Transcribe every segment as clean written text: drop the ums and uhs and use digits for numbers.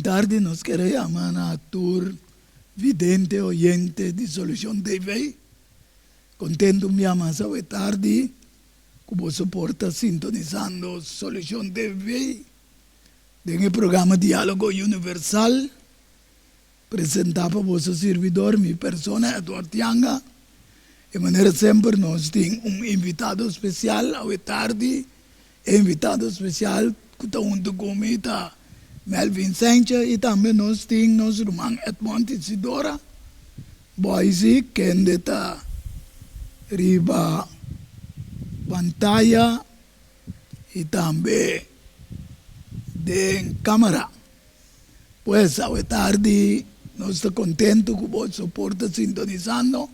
tarde nos quiere llamar a actor, vidente, oyente de Solución TV. Contento me llamas a tarde, como soporta sintonizando Solución TV, en el programa Diálogo Universal. Presentaba para vuestro servidor, mi persona, Eduardo Tianga. De manera siempre nos tiene un invitado especial a tarde, invitado especial que está junto conmigo, Melvin Sánchez, y también nos tiene nuestro hermano Edmond Isidora. Boise, que está arriba pantalla y también de cámara. Pues a tarde nos está contento que vos soporta sintonizando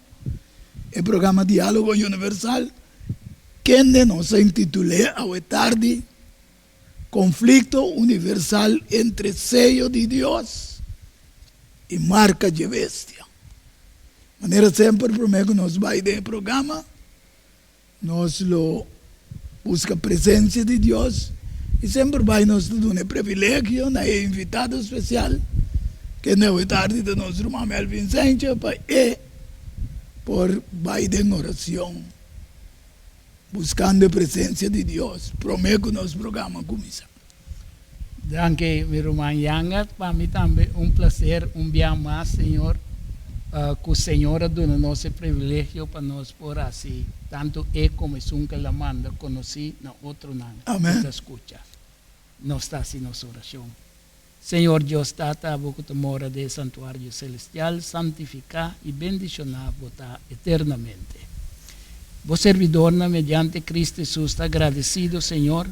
el programa Diálogo Universal, que nos intitulé a tarde Conflicto Universal entre sello de Dios y marca de bestia. De manera siempre, prometo, nos va a ir del programa, nos lo busca presencia de Dios y siempre va a nos dar un privilegio, un invitado especial, que es tarde de nuestro hermano Melvin Sánchez, por va a ir en oración, buscando la presencia de Dios. Prometo que nos programa comienza. Danke, mi hermano Yanga. Para mí también un placer, un día más, Señor, que el Señor da ese privilegio para nos por así, tanto como es un que la manda, conocí, no otro nada. Amén. Te escucha. No está así nuestra oración. Señor Dios, tata, boca tu mora del santuario celestial, santificar y bendicionar vota eternamente. Vos servidor, mediante Cristo Jesús, está agradecido, Señor,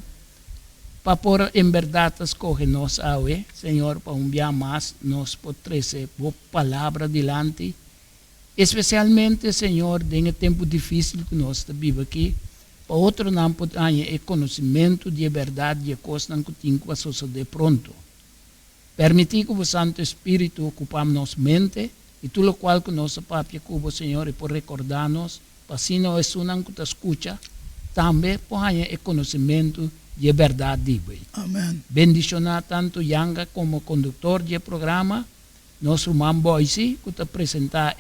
para por en verdad escogernos a hoy, Señor, para un día más nos potrece vos palabra delante, especialmente, Señor, en el tiempo difícil que nos vive aquí, para otro no hay el conocimiento de verdad de cosas que tienen que suceder pronto. Permitir que el Santo Espíritu ocupamos mente y tú lo cual que nos papia cubo, Señor, y por recordarnos, para si no es una que te escucha, también por hay el conocimiento de verdad digo. Amén. Bendicionar tanto Yanga como conductor del programa, nuestro hermano Boise, que te presenta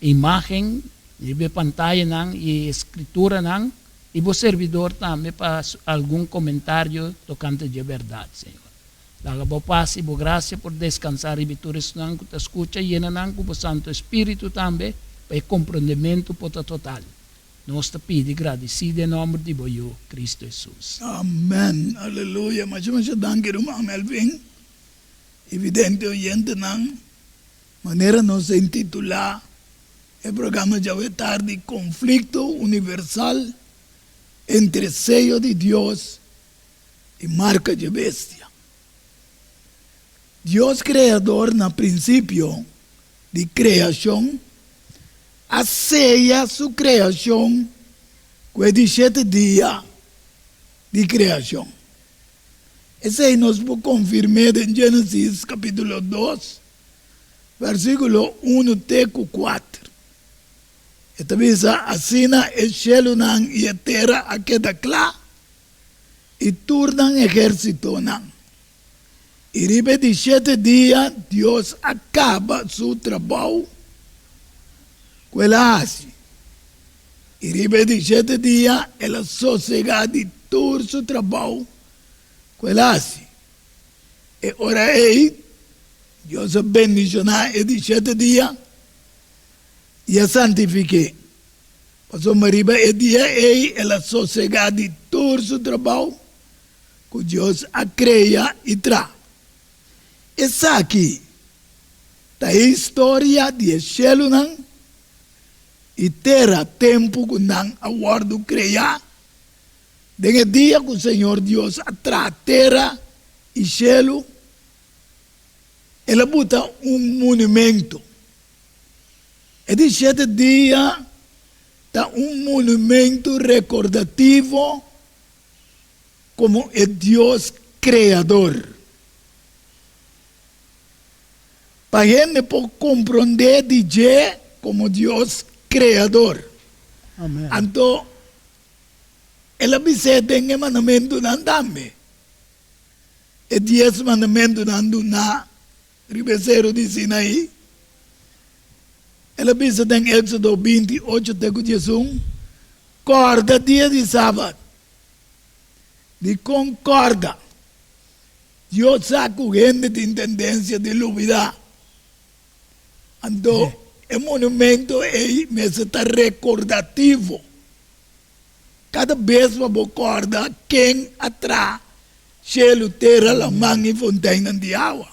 imagen, de pantalla y escritura, y vos servidor también para algún comentario tocante de verdad, Señor. Daga bo paz y bo gracia por descansar y virtudes que te escucha y llenan con el Santo Espíritu también para el comprendimiento total. Nos te pide agradecido en nombre de Boyo, Cristo Jesús. Amén. Aleluya. Muchas danke, hermano Melvin. Evidente oyente, manera nos intitula el programa ya de tarde, Conflicto Universal entre sello de Dios y marca de bestia. Dios creador, en principio de creación, sella su creación con 17 días de creación. Ese nos puede confirmar en Génesis capítulo 2, versículo 1-4. Esta vez así el cielo y la tierra queda claro y turnan ejército. Y ribe 17 días Dios acaba su trabajo. Quella hace. Y ribe 17 días la sociedad de todo su trabajo. Quella hace. Y ahora Dios bendicionar el 17 días y a santifique. Pasó arriba el día la sociedad de todo su trabajo que Dios ha creado y trae. Essa aqui é a história de cielo e terra, tempo que não aguardo criar. Desde o dia que o Senhor Deus atrai terra e cielo, Ele bota monumento. E 17 dias está monumento recordativo como o Deus Criador. Para a gente poder compreender DJ como Deus Criador. Amém. Então, ela me tem mandamento não também. e 10 mandamentos nando na ribeiro de Sinaí. Ela pensa em Éxodo 28, teco 11, corda dia de sábado. De concorda. Yo saco gente de tendência de olvidar. Então, o monumento me está recordativo. Cada vez que eu acorda, quem atrás, cheio terra, la mão e fontaine de água.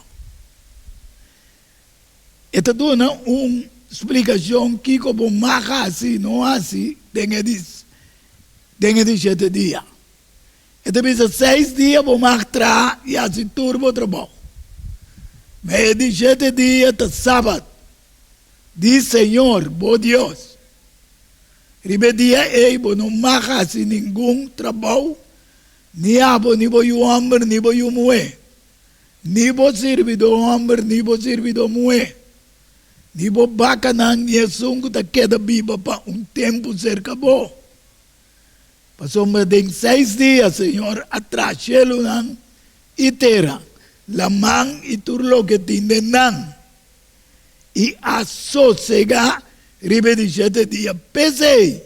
Esta é uma explicação que como mais assim, não assim, tem de 7 dias. Esta vez 6 dias, vou mais atrás e assim turbo trabalho. Mas de 7 dias, é sábado. Diz Senhor, bom Deus. Ribedia ei, bo não marcasi nenhum trabalho, ni abo, ni bo o homem, ni bo o mulher. Ni bo servidor homem, ni bo servidor mulher. Ni bo bacanang, ni sungo da queda biba para tempo cerca bo. Passou mais de 6 dias, Senhor, atrás, chelo nang, itera, lamang iturlo que tinde nang. E a sossega, ribe di 7 dias, pesei.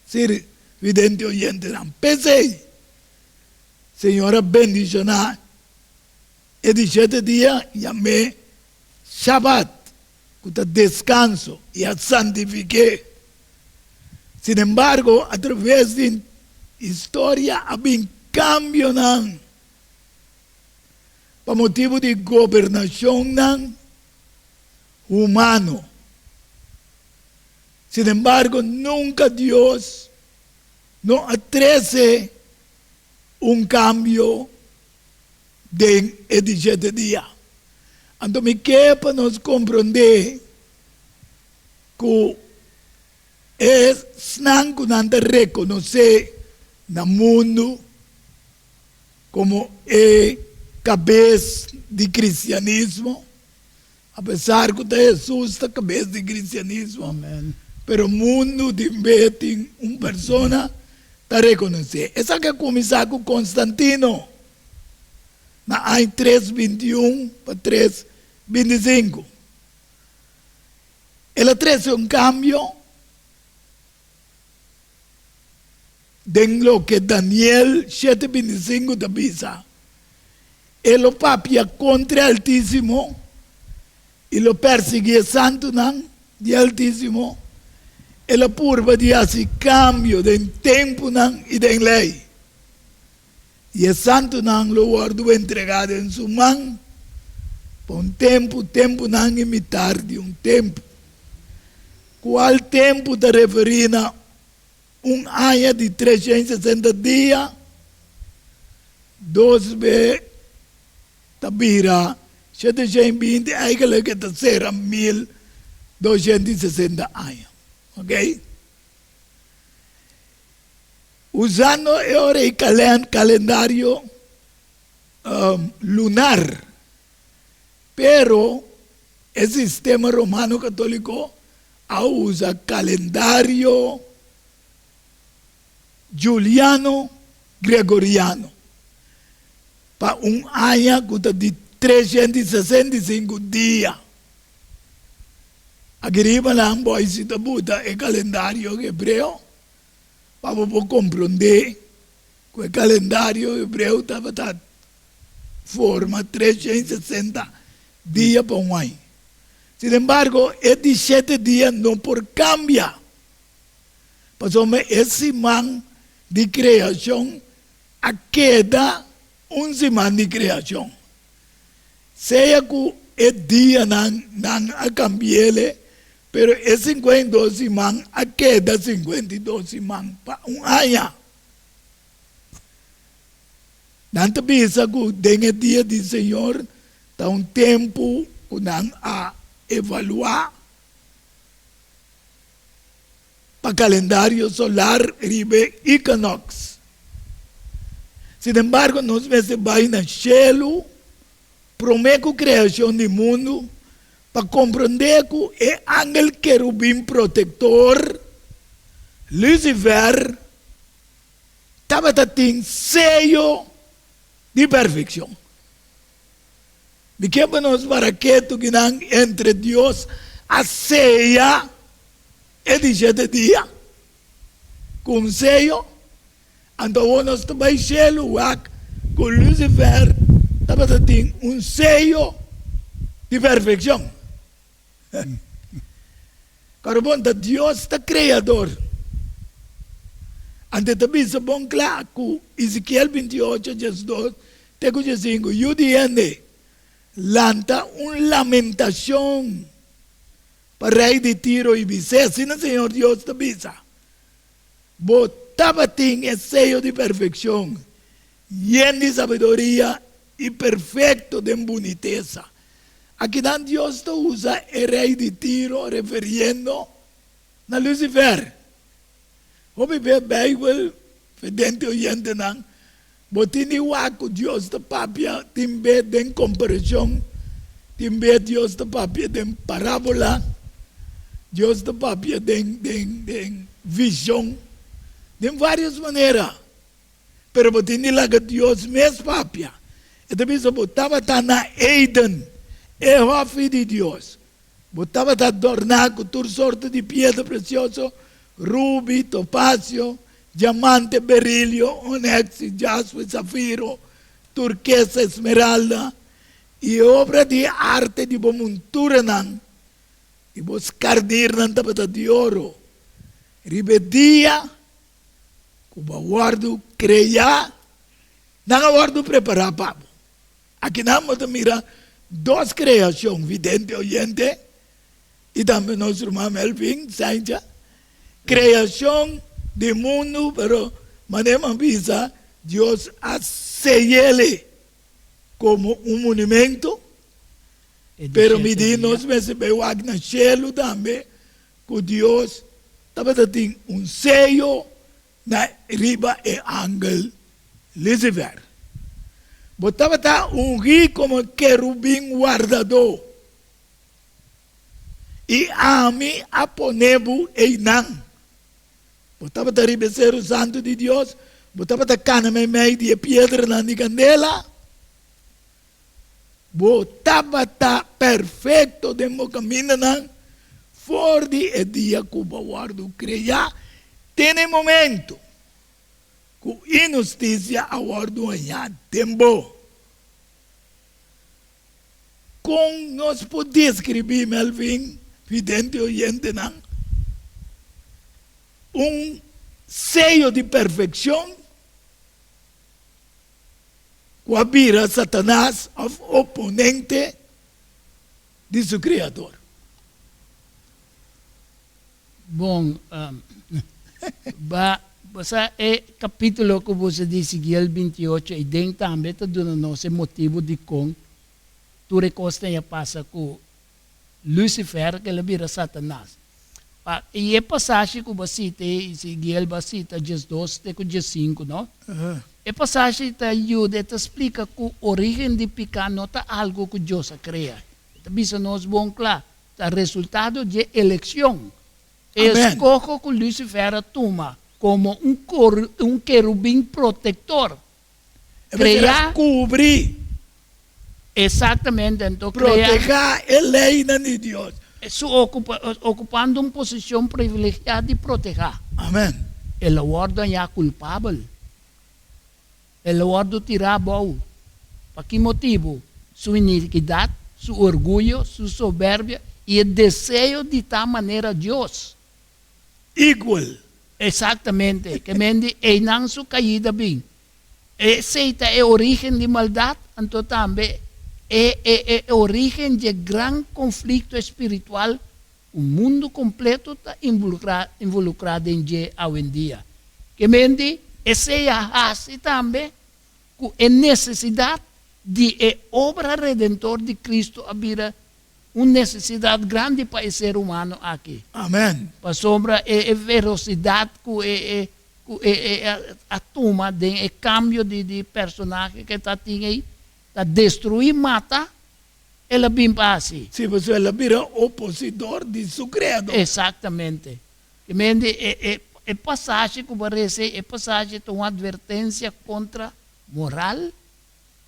Ser vidente oyente, não, pesei. Senhora, bendicionar. E di 7 dias, chamei Shabbat, que descanso, e a santifiquei. Sin embargo, através de história, havia cambio, não. Por motivo de governação, não. Humano. Sin embargo, nunca Dios no atreve cambio de 7 días. Então, me quer para nos compreender que é snanco nanda reconhecer no mundo como é cabeça de cristianismo. Apesar que Jesus está cabeça de cristianismo, Amém. pero o mundo tem uma pessoa está reconhecer. Essa que começar com Constantino, na ano 321 para 325. Ela trouxe cambio de lo que Daniel 7:25 te avisa. Ele papia contra o Altíssimo e lo perseguia santo nan de Altíssimo, e la purba de esse cambio de tempo nan e de lei. E o santo nan lo guardou entregado em sua mão, por tempo nan imitar de tempo. Qual tempo te referindo a ano de 360 dias, 2 vezes, tabira, 720, eigenlijk het será 1260 anos. Ok? Usando ahora el calendario lunar, pero el sistema romano católico usa calendario juliano gregoriano para año de 365 dias. Agriba lang boy si tabuta e calendario hebreo para poder compreender que o calendario hebreo estava forma 360 dias para ano. Sin embargo, estes 7 dias não por cambia. Passou esse man de criação a queda semana de criação. Seja que o dia não a cambiele, pero é 52 semanas, a queda 52 semanas para ano. Não te pensa que tem dia do Senhor, está tempo que não a evaluar para calendário solar ribe equinox. Sin embargo, nós vezes vai na cielo, promete a criação do mundo, para compreender que é ángel querubim protetor, Lucifer, estava tendo sello de perfeição. Miquémonos para que tu ginang entre Dios a ceia e 17 dia. Com sello, então nós também cielo wak com Lucifer, também tem sello de perfeição. Carbon da Deus está criador. Ante também se bom claro que Ezequiel 28, 12, teco 5, Yudiende, lanta lamentação para rei de Tiro e Bisé, assim o Senhor Deus te bisa. Botava tem esse sello de perfeição, lleno de sabedoria e perfeito de boniteza. Aqui dan Deus usa o rei de Tiro referindo a Lucifer. Hobi be Bible, fedente oyente nang, botini wako Deus te papia, timbe den comparação, timbe Deus te papia den parábola, Deus te papia den visão, de várias maneiras. Pero botini laga Deus mes papia. E também se botava na Eden, é filho de Deus. Botava adornar com toda sorte de pedra preciosa, rubi, topázio, diamante, berilio, onexo, jaspe, zafiro, turquesa, esmeralda, e obra de arte de montura nan, e buscardir nan tapata de ouro, ribedia, cuba guardo, creia, não guardo preparar pabo. Aqui não vamos mirar duas criações, vidente, oyente, e também nosso irmão Melvin, Sainja, criação do mundo, pero manema visa Deus aceiele como monumento, pero me nós recebeu agna cielo também, que Deus também tem sello na riba e ángel Lucifer. Botava ungui como querubim guardador. E a mim aponebu einang. Botava ribecer o santo de Deus, botava cana meio de pedra na candela, botava perfeito de mo caminho nan, for de dia que o guardo creia, tem momento que injustiça a guardo anhá tempo. Com nós podemos escrever, Melvin, vidente oyente nan, sello de perfeição que abira Satanás, o oponente de seu Criador. Bom, basta capítulo que você disse, Ezequiel 28, e dentro também está dando nosso motivo de com tu recosta e passa com Lucifer, que ele vira Satanás. E a passagem que você cita, Ezequiel cita, 12, até 5, não? A passagem te ajuda, te explica que a origem de pecado não é algo que Deus cria. Isso nós bom claro, é resultado de eleição. Escoge que Lucifer toma como querubim protetor. Criar, cobrir. Exatamente. Então, proteger a lei de Deus. Ocupando uma posição privilegiada de proteger. Amém. Ele guarda é culpável. Ele guarda tirar bom. Para que motivo? Sua iniquidade, seu orgulho, sua soberbia e o desejo de tal maneira Deus. Igual. Exatamente. Que mende é não sua caída bem. Aceita a origem de maldade, então também é origem de grande conflito espiritual. O mundo completo está involucrado em hoje em dia. Que mende essa é assim também a necessidade de a obra redentor de Cristo abrir uma necessidade grande para o ser humano aqui. Amém. Para sombra a velocidade que a turma de cambio de personagem que está aí, está destruir, mata, ela vem para assim. Se você ela vira opositor de seu Criador. Exatamente. É passagem que parece, é passagem de uma advertência contra moral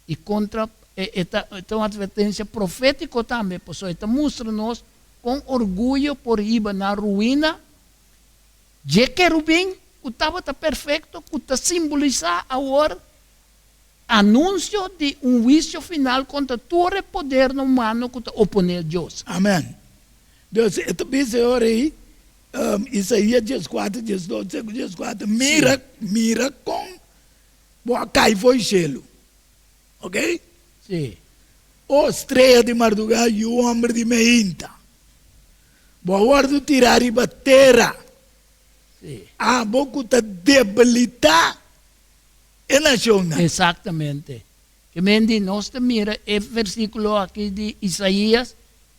e contra esta uma advertência profética também, pessoal. Esta mostra-nos com orgulho por ir na ruína. De querubim, que estava perfeito, que está simbolizar agora anúncio de juízo final contra todo o poder humano que está opondo a Deus. Amém. Deus, esta vez agora aí, Isaías 14, 12, 14, mira com boa cai foi gelo. Ok? Sim. O estrela de madrugada e o homem de meinta. Boa guarda tirar e batera. Sim. A boca está debilitar a nação. Exatamente. Que mendi nós mira o versículo aqui de Isaías,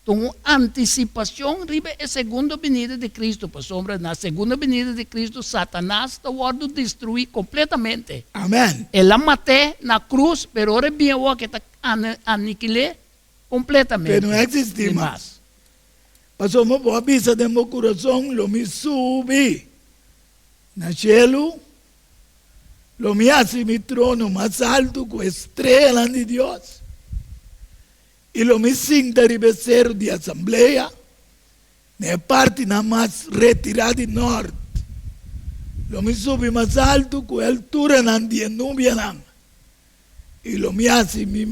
com antecipação ribe a segunda venida de Cristo. Por sombra, na segunda venida de Cristo, Satanás está guardo destruir completamente. Amém. Ele matou na cruz, mas agora bem o que está aniquilado completamente. Pero não existe mais. Passou uma boa vista de meu coração, lo me subi na cielo, lo me hace mi trono mais alto com estrela de Deus. E lo me sienta ribecer de assembleia, na parte na mais retirada de norte. Lo me sube mais alto com a altura de Núbia. E lo me hace mi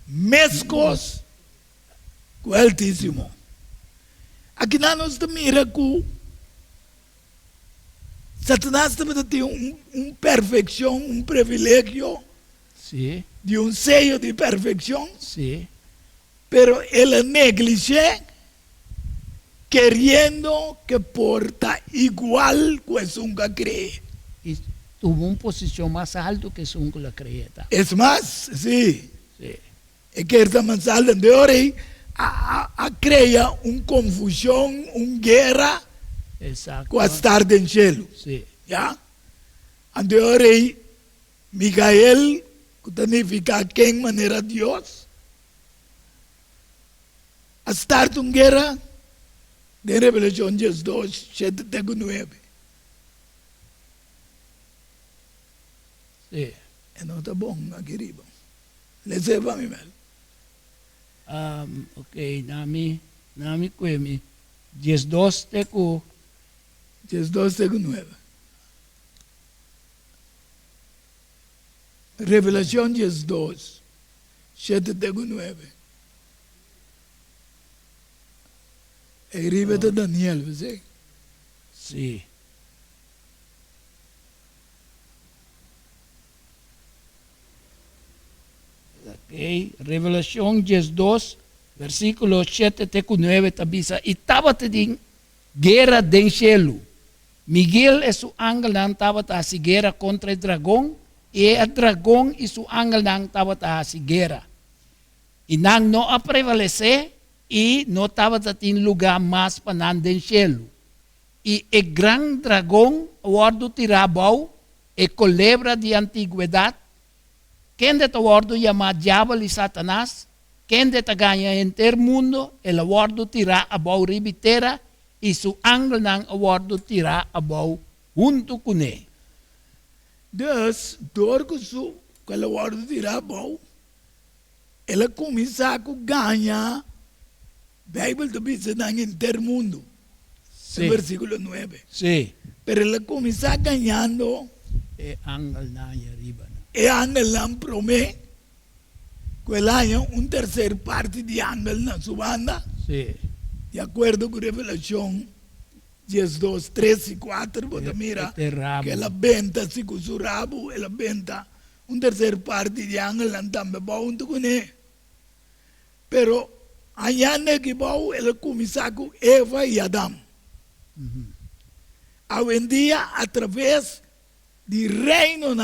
mescos com o Altíssimo. Aqui nós mira que Satanás também tem perfeição, privilégio Sim, de sello de perfeição, sim. pero ele neglige querendo que porta igual que nunca cree. E tuvo uma posição mais alta que o que la creeta. Es más, sí, Sim, es que esta más alta de ahora crea una confusión, una guerra exato. con estar en el cielo. Sim, ¿Ya? De ahora Micael, que significa que en manera Dios, a estar en guerra de Revelación 2, 7, 9. sim. No está bom aqui arriba. Le sepa mi mel. Ok, nami kwemi. 12 teku. 2, 9. Revelación 2, 7, 9. E arriba está Daniel, ¿ves? Sim. Ok, Revelação 12, versículo 7 até 9, tabisa. E estava em guerra do cielo. Miguel e seu ángel estava a guerra contra o dragão, e o dragão e seu ángel estava a guerra. E não a prevalecer, e não estava em lugar mais para não do cielo. E o grande dragão, o ordo tirabau, e culebra de antiguidade, quem de ta ordo chama diabo e Satanás, quem de ta ganha inteiro mundo, ele ordo tira a bau ribitera, e su ángel nang o ordo tira a bau junto com ele. Dus, door que ele ordo tirar bom, ele começa a ganhar, Bíblia diz em inteiro mundo. Sim. Versículo 9. Sim. Pero ele começa ganhando, E ángel na arriba. e ángel não promete que ele haya terceira parte de ángel na sua banda, Sim. de acordo com Revelação 12, 13 e 4, você mira Este rabo. que ela venta, se com o rabo, ela venta terceira parte de ángel não também bom junto com ele. Pero, añade que bom, ele começa com Eva e Adão. Hoje em dia, através do reino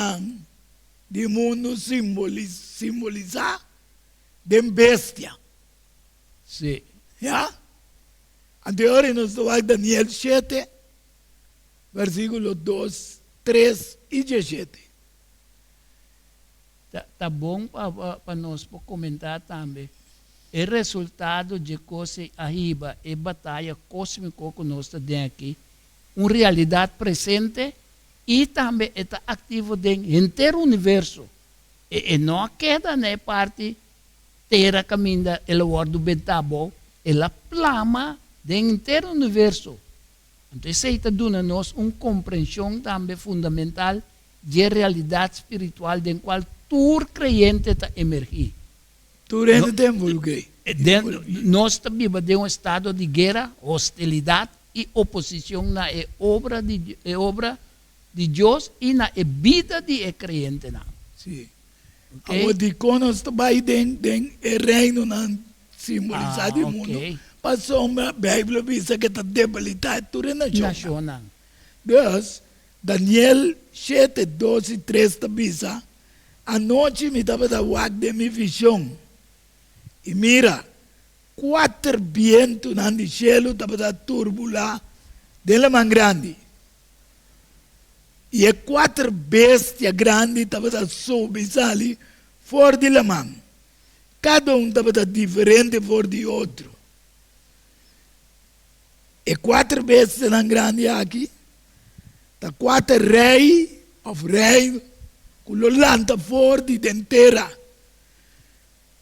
do mundo simbolizar de bestia. Sim. ¿Ya? Anterior nos toca Daniel 7, versículos 2, 3 y 17. Tá bom para nós comentar também. O resultado de coisa arriba e batalha cósmica que nós temos aqui, uma realidade presente e também está ativo dentro do inteiro universo. E não queda na parte terra caminha el wordo betabo e la plama do inteiro universo. Então, isso está dando nos uma compreensão também fundamental de realidade espiritual em qual todo crente está emergir. Tu rende tempo, Luque. Nós vivemos de um estado de guerra, hostilidade e oposição na obra de Deus e na vida de crente. Sim. Okay? Agora, de quando nós estamos den reino não simbolizado do mundo, passou a Bíblia diz que está debilitado toda a nação. Deus, Daniel 7, 12 e 3 diz, a noite me estava dando de minha visão. E mira, 4 vientos no cielo estavam turbular dela man grande. E 4 bestias grandes estavam subir fora de la mão. Cada um estava diferente fora de outro. E 4 bestias grandes aqui, 4 reis, que lo lança fora de terra,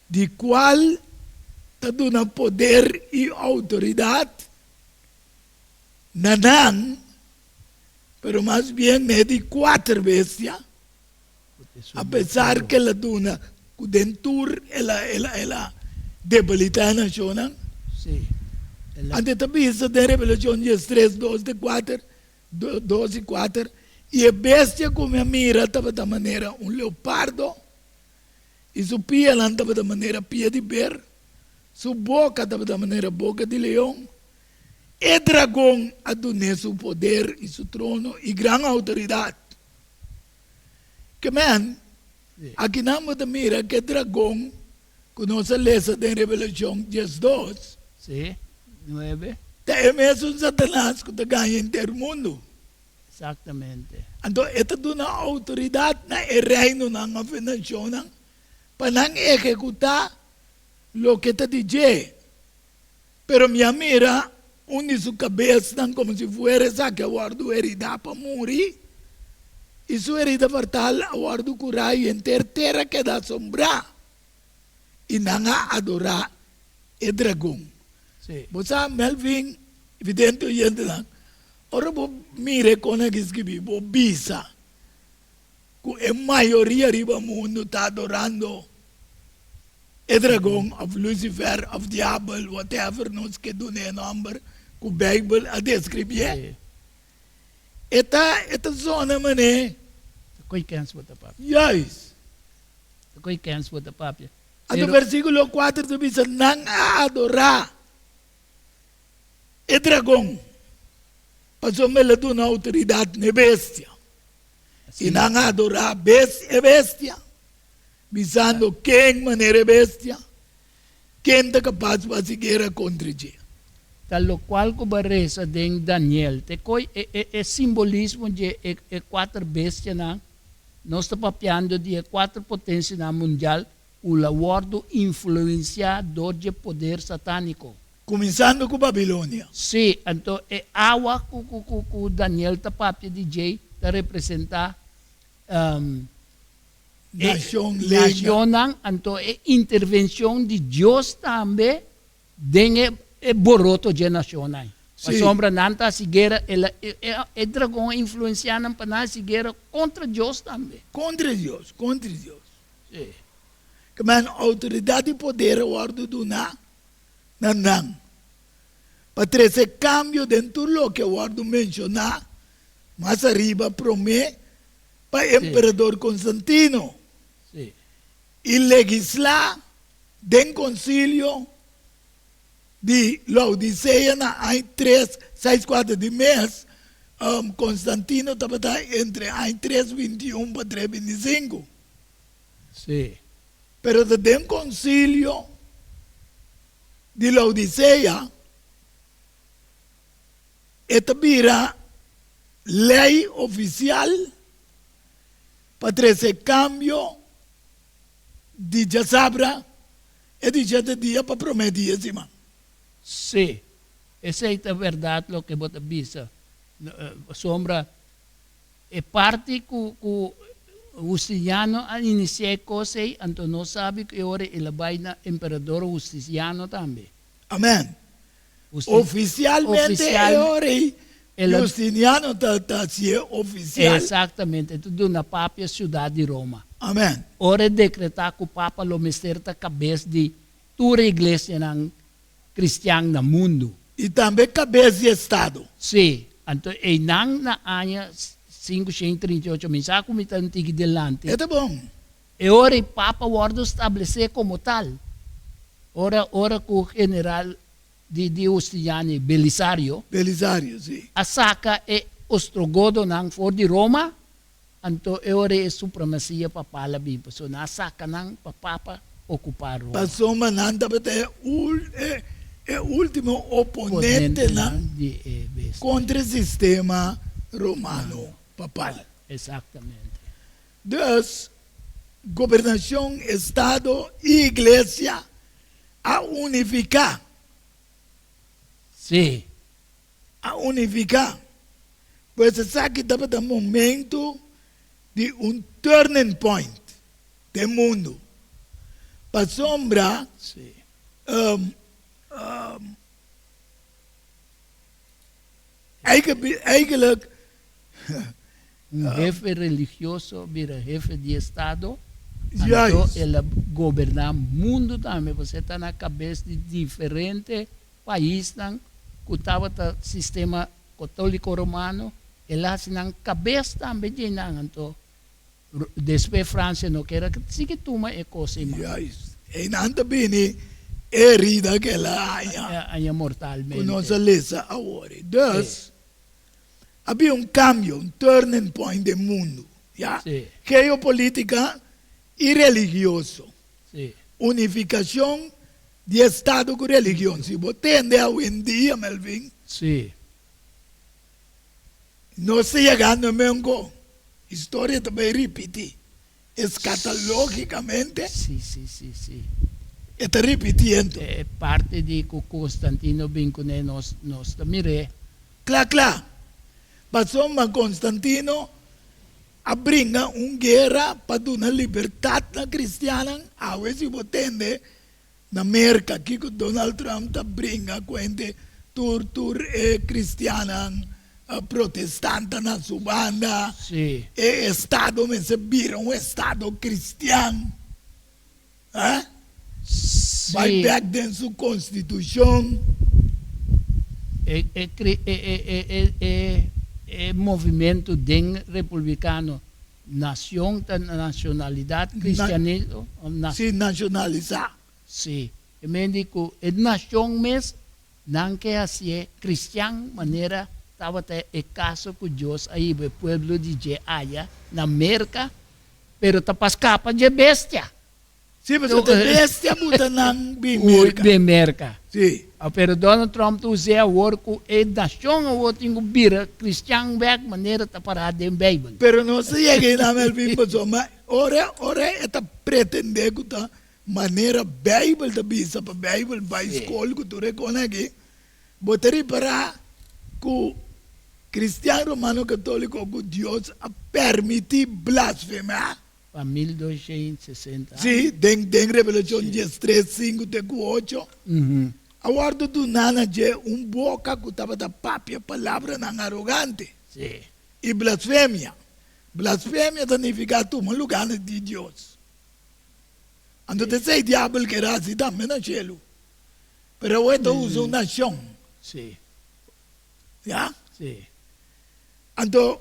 de qual está dando poder e autoridade, não, pero mais bem é de 4 bestias, apesar que ela dona o dentur, ela debilita a nação. Sim. Antes também isso de Revelação 3, 12 e 4, e a bestia como a mira estava da maneira leopardo, e sua pia estava da maneira pia de ber, sua boca estava da maneira boca de leão, e dragão adornou seu poder e seu trono e grande autoridade. Que aqui não me mira que dragão, que nós lemos em Revelação 12, sim, 9. É mesmo Satanás que está ganhando inteiro mundo. Exatamente. Então, esta é uma autoridade na reino na nação para não executar o que está dizendo. Pero minha mira, une sua cabeça como se fosse essa que guardo herida para morrer. E sua herida fatal guardo curar e inteira terra que dá sombra. E não adorar o dragão. Sim. Você, Melvin, evidente, gente, ora, mire como é que escrevi, bisa, que a maioria do mundo está adorando o dragão, of Lucifer, of diabo, whatever, nós que do nome, que a Bíblia a descreve. Esta zona, mané. Coi cancel with the papa. Yes. Coi cancel with the papa. No versículo 4 diz, não adorar o dragão. Passou me dá uma autoridade na bestia. E não adorar a bestia. Visando quem maneira bestia. Quem está capaz de fazer contra ele. Tal qual como reza de Daniel. Te coi é simbolismo de 4 bestias na. Nós estamos papiando de 4 potências na mundial. O lawardo influenciador de poder satânico. Começando com Babilônia. Sim, então é água que Daniel está papia de J para representar Nação, então é intervenção de Deus também dentro é boroto de nação. A sombra nanta seguira é dragão influenciando para na seguira contra Deus também. Contra Deus. Sim. Que a autoridade e poder guardo do não. Para ter esse cambio dentro do que eu guardo mencionar, mais arriba promete para o imperador Constantino. Sim. E legislar dentro do concílio de Laodiceia na 364 de mês, Constantino estava entre 321 para 325. Sim. Pero dentro do concílio de Laodiceia, esta vira lei oficial para trazer cambio de Jazabra e de 7 dias para prometer acima. Sim, essa é a verdade o que você diz. Sombra é parte que Justiniano ang inicie cose, anto no sabi que ora ilabay na emperador Justiniano también. Amén. Justi- Oficialmente, Oficial- ahora, el- Justiniano está oficial. Exatamente, tudo na própria cidade de Roma. Amén. Ora decretar que o Papa lo mesterta cabeça de toda a igreja ng cristiana no mundo. Y también cabeza de Estado. Sim, então e nang na anya 538 mensaje comita antigo delante. Está bom. E ora o Papa guarda estabelecer como tal. Ora que o general de Justiniano Belisario Belisario, sí. a saca e ostrogodo ng for di Roma, anto e ora e supremacia papala bimpo. So nasaka ng papapa ocupar Roma. Pasó mananda el último oponente de besta. contra el sistema romano papal. Exactamente. Entonces, gobernación, Estado y Iglesia a unificar. Sí, A unificar. Pues se sabe que estaba en momento de un turning point del mundo. Para sombra, sí. eigenlijk Jefe religioso vira jefe de Estado. Juist. Anto ele governar mundo também. Você está na cabeça de diferentes países que estava no sistema católico romano. Ele assim na cabeça também de não. Então, depois França não quer que siga toma e coisa mais. juist. En ante bini herida que la haya. Anya mortalmente. Con nossa lesa ahora. Dus, había un cambio, un turning point del mundo. ¿Ya? Sí. Geopolítica y religioso. Sí, Unificación de Estado con religión. Si vos tendes hoy en día, Melvin, sí. no está llegando en Mengo. Historia también repite. Escatológicamente, Sí, sí, sí, sí. está repitiendo. Parte de que Constantino Bincone nos mire. Claro. Pasó a Constantino a brinca una guerra para una libertad cristiana. A veces vos tende en América, aquí con Donald Trump te brinca cuente tur cristiana, protestante en su banda. Sí, Estado me se vira un Estado cristiano. Vai sí. back de su constitución. Movimento den republicano, nación, nacionalidad, cristianismo, Sin nacionalizar. sí. E me dico, nación mes, não que assim, cristiano, maneira, estava até o caso com Deus aí, o pueblo de Jeaya, na América, pero tapas capa de bestia. Sí, pero te bestia puta nan De bimir. América. Sí. Pero Donald Trump tu usea o com a nação o tingo bira cristiano back maneira tá parado em Bíblia. Pero no se llega a Melvin Pasoma. Ora esta pretende que ta manera Bible da bisa pa Bible by Sí. school que tu recona que boteri para que cristiano romano católico que Dios a permitir blasfemar. Para 1260. Sí, den Revelación 13, 5, 8. Uhum. Aguardo do nana je boca que estava da própria palavra não arrogante. Sim. E blasfémia. Blasfémia significa tu um lugar de Deus. Ando te sei diabo que era assim também no cielo. Pero hoje usa uma nação. Sim. Já? Sim. Ando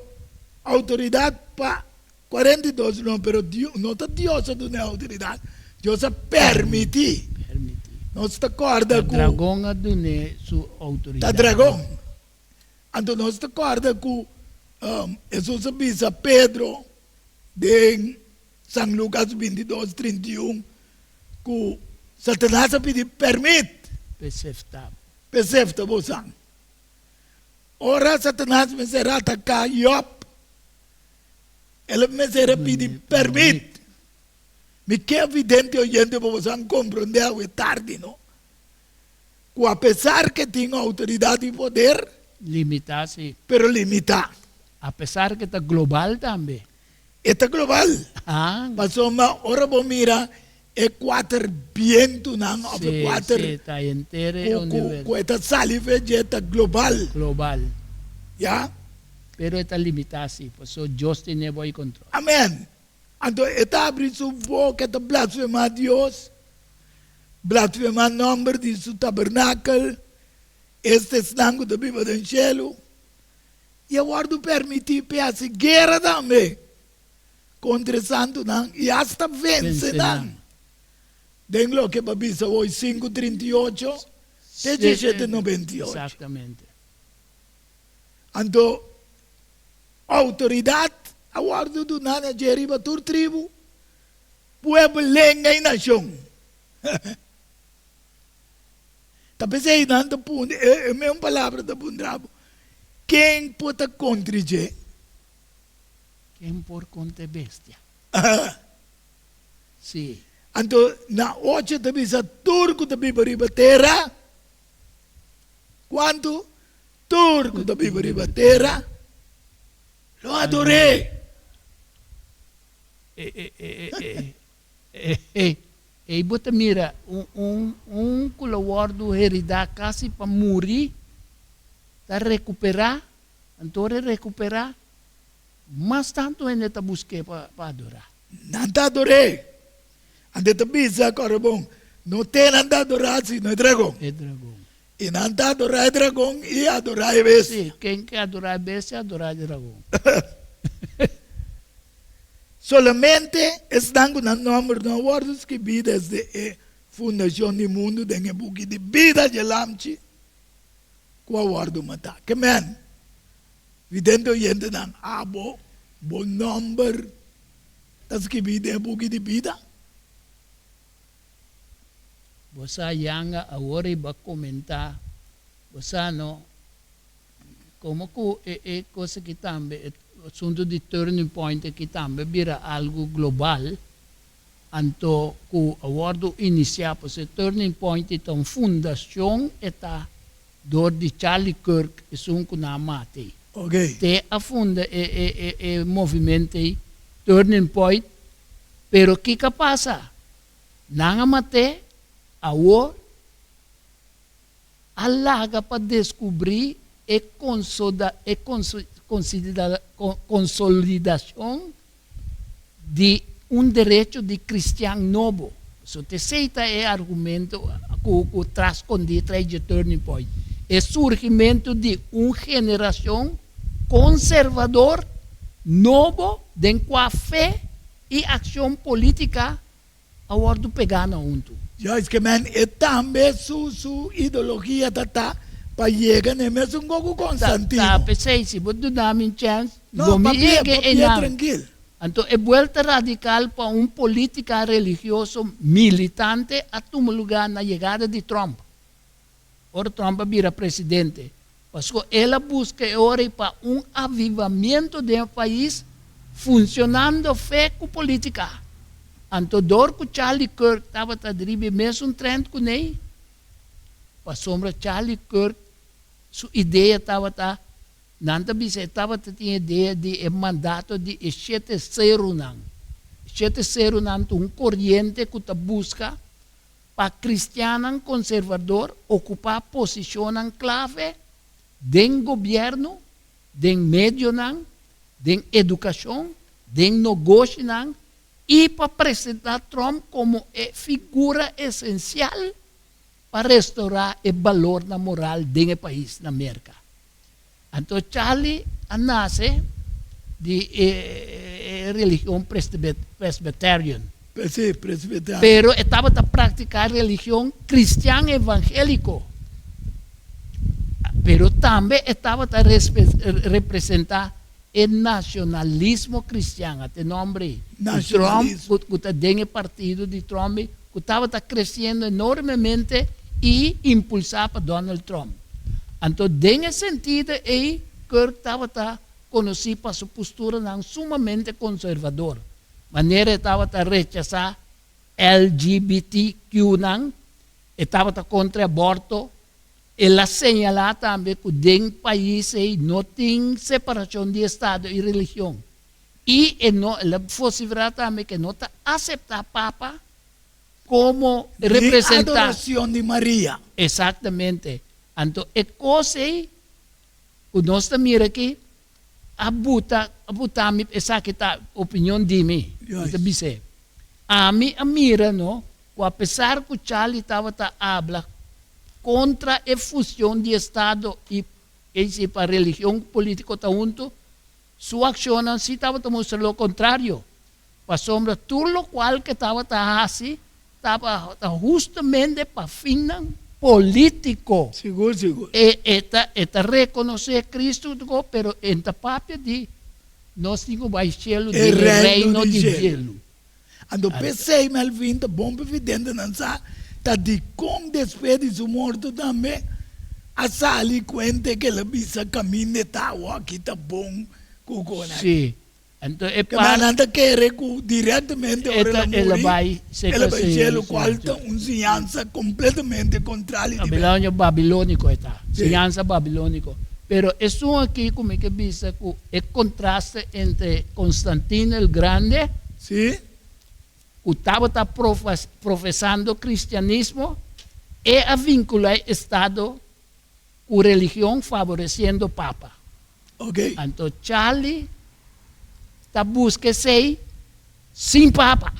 autoridade para 42 não, pero Deus, não está Deus a dar autoridade. Deus a permitir. Permitir. Não se acorda O com dragão a dune sua tá autoridade. dragão. Então nós te acorda que Jesus avisa Pedro em São Lucas 22, 31 que Satanás pede permite Perceptável. percebta você. Ora Satanás me será atacar Job. Ele me será pedir permite. Me que é evidente oyente para você compreender é tarde, não? Que apesar que tinha autoridade e poder, Limitar-se. pero limitar. Apesar que está global também. Esta global. Ah, Pasó más, ahora vos mira, es 4 vientos, ¿no? sí, 4 sí, está entero a un nivel esta saliva ya está global, global. ¿ya? Pero está limitada, sí. Por eso Dios tiene buen control. Amén. Entonces, esta abre su boca, esta blasfema a Dios, blasfema el nombre de su tabernáculo, este es nango de viva del cielo, y ahora permitir que hace guerra también contra el santo, y hasta vencerán. Den lo que babisa hoy 5:38, de 17:98. Exactamente. Entonces, autoridad, aguardo do nada jeriba tur tribu, pueblo, lengua y nación. Tapi sei nanta pun, é mesma palavra da pundrabo. Quem pode contribuir? Quem por conta bestia. Sim. Então, na 8 também sa turco também bariba terra. Quanto? Turco também bariba terra. Lo adorei. E bota mira, colaborador do heredar quase para morrer, para recuperar, então recuperar, mas tanto ainda está buscando para adorar. Não está adorei. Ande também sa agora bom, não tem nada adorar se não é dragão. É dragão. E não está adorar dragão e adorar é bestia. Sim, quem quer adorar bestia, adorar dragão. Solamente estão com o nome de words que vida desde a fundação do mundo, tem um pouco de vida de lamchi, com a word mata. Que man, videndo gente não, bom number, tas que vida um pouco de vida. Você yanga agora vai comentar, você não, como que é coisa que também assunto de turning point que também vira algo global, então o acordo inicial para o turning point é uma fundação está door de Charlie Kirk é um que não mate. Ok. Te a funda é movimento turning point, pero que passa? Não mate agora alaga para descobrir consolidação de direito de cristiano novo. So, te aceita é argumento que traz com de turning point. É surgimento de uma geração conservador novo, de qual fé e ação política agora pegando junto. Já es que man, é também sua ideologia tá para chegar nem mesmo um pouco Constantino. Tá, pensei, se você dá uma chance, não, papia tranquilo. Então, é volta radical para uma política religiosa militante a tomar lugar na chegada de Trump. Ora, Trump vira presidente. Porque ela busca agora para um avivamento do país funcionando fé com política. Então, dor que Charlie Kirk estava a drible mesmo trend com ele, para sombra Charlie Kirk, sua ideia estava nanta bisa estava tinha ideia de mandato de 7-0 nan. 7-0 nan corrente que ta busca para cristiano conservador ocupar posição clave do governo, do meio nan, da educação, do negócio nan, e para apresentar Trump como figura essencial para restaurar o valor na moral do país, na América. Então, Charlie nasce de religião presbiteriana. Sí, presbiteriano. Pero estava a praticar religião cristã evangélico. Pero também estava a representar o nacionalismo cristiano. Até nome Trump, que tem o partido de Trump, que estava crescendo enormemente e impulsado para Donald Trump. Então, nesse sentido, ele estava conhecido para sua postura sumamente conservadora. Maneira estava a rechazar LGBTQ, estava contra aborto. Ela señala também que em país não tem separação de Estado e religião. Y la posibilidad también que no te acepta Papa como De representante. adoración de María. Exactamente. Então, é coisa que nós mira aqui, abuta me essa que tá opinião de mim. Yes. A mim a mira, no, que apesar que o Charlie estava a habla contra a fusão de Estado e para a religião política tá junto, sua ação assim estava a mostrar o contrário. Para sombra tudo o qual que estava a assim, estava justamente para fim político. Seguro, seguro. Eta reconocer Cristo, pero en la papia de nós temos o cielo El do reino de cielo. cielo. Ando pensei, mas al fim, tá bom evidente, não sabe? Tá de com despedir de seu morto também. A sali cuente que la bisa caminho de tawa, aqui tá bom, cucona. Sim. Então, é Que para mananda querer diretamente ela vai ser ela vai ser o qual tá ensinança completamente contrária de Babilônia babilônico está. Sim. Ciência babilônico. Pero isso aqui como é que bisa que é contraste entre Constantino el Grande, Sim? que estava professando cristianismo, e a vincular Estado com religião favorecendo Papa. Ok. Então, Charlie está buscando ser sem Papa.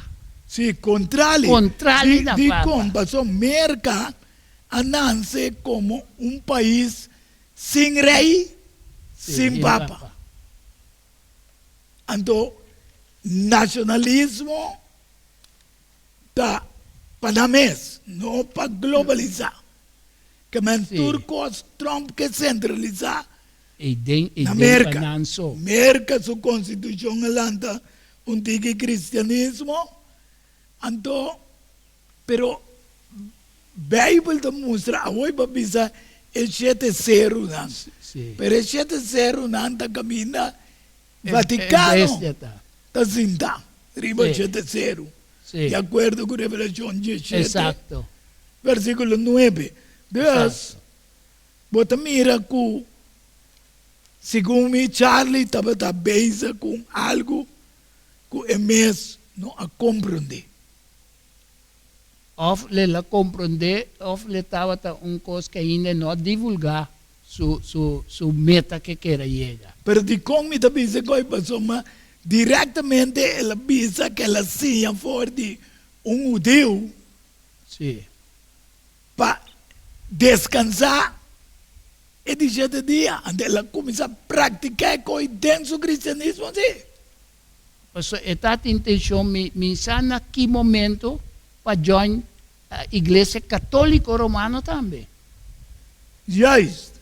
Sim, contrário. Contrário da de Papa. comparação, Merca anance como país sem rei, sem Papa. Então, nacionalismo tá panamês, não para globalizar. Que men Sim. turcos Trump que centralizar E na América. América, sua constituição alanta tique cristianismo. Então, pero Bible demonstra hoje para pensar el 7-0 não. Sim. Pero el 7-0 não tá caminha Vaticano. Tá cinta. Riba Sim. 7-0. Sim. De acordo com Revelação 17. Exato. Versículo 9. Deus, Exato. bota mira que, segundo me, Charlie estava bem com algo que é mesmo não a compreender. Of le la compreender, of le estava coisa que ainda não divulgar su meta que quer chegar. Pero de como me também se coi passou, mas diretamente ela pensa que ela sia for de judeu Sim. para descansar e de 7 dias. Então ela começa a praticar coi dentro do cristianismo, sim. Então, esta intenção me sana que momento para join a Igreja Católica Romana também. Justo.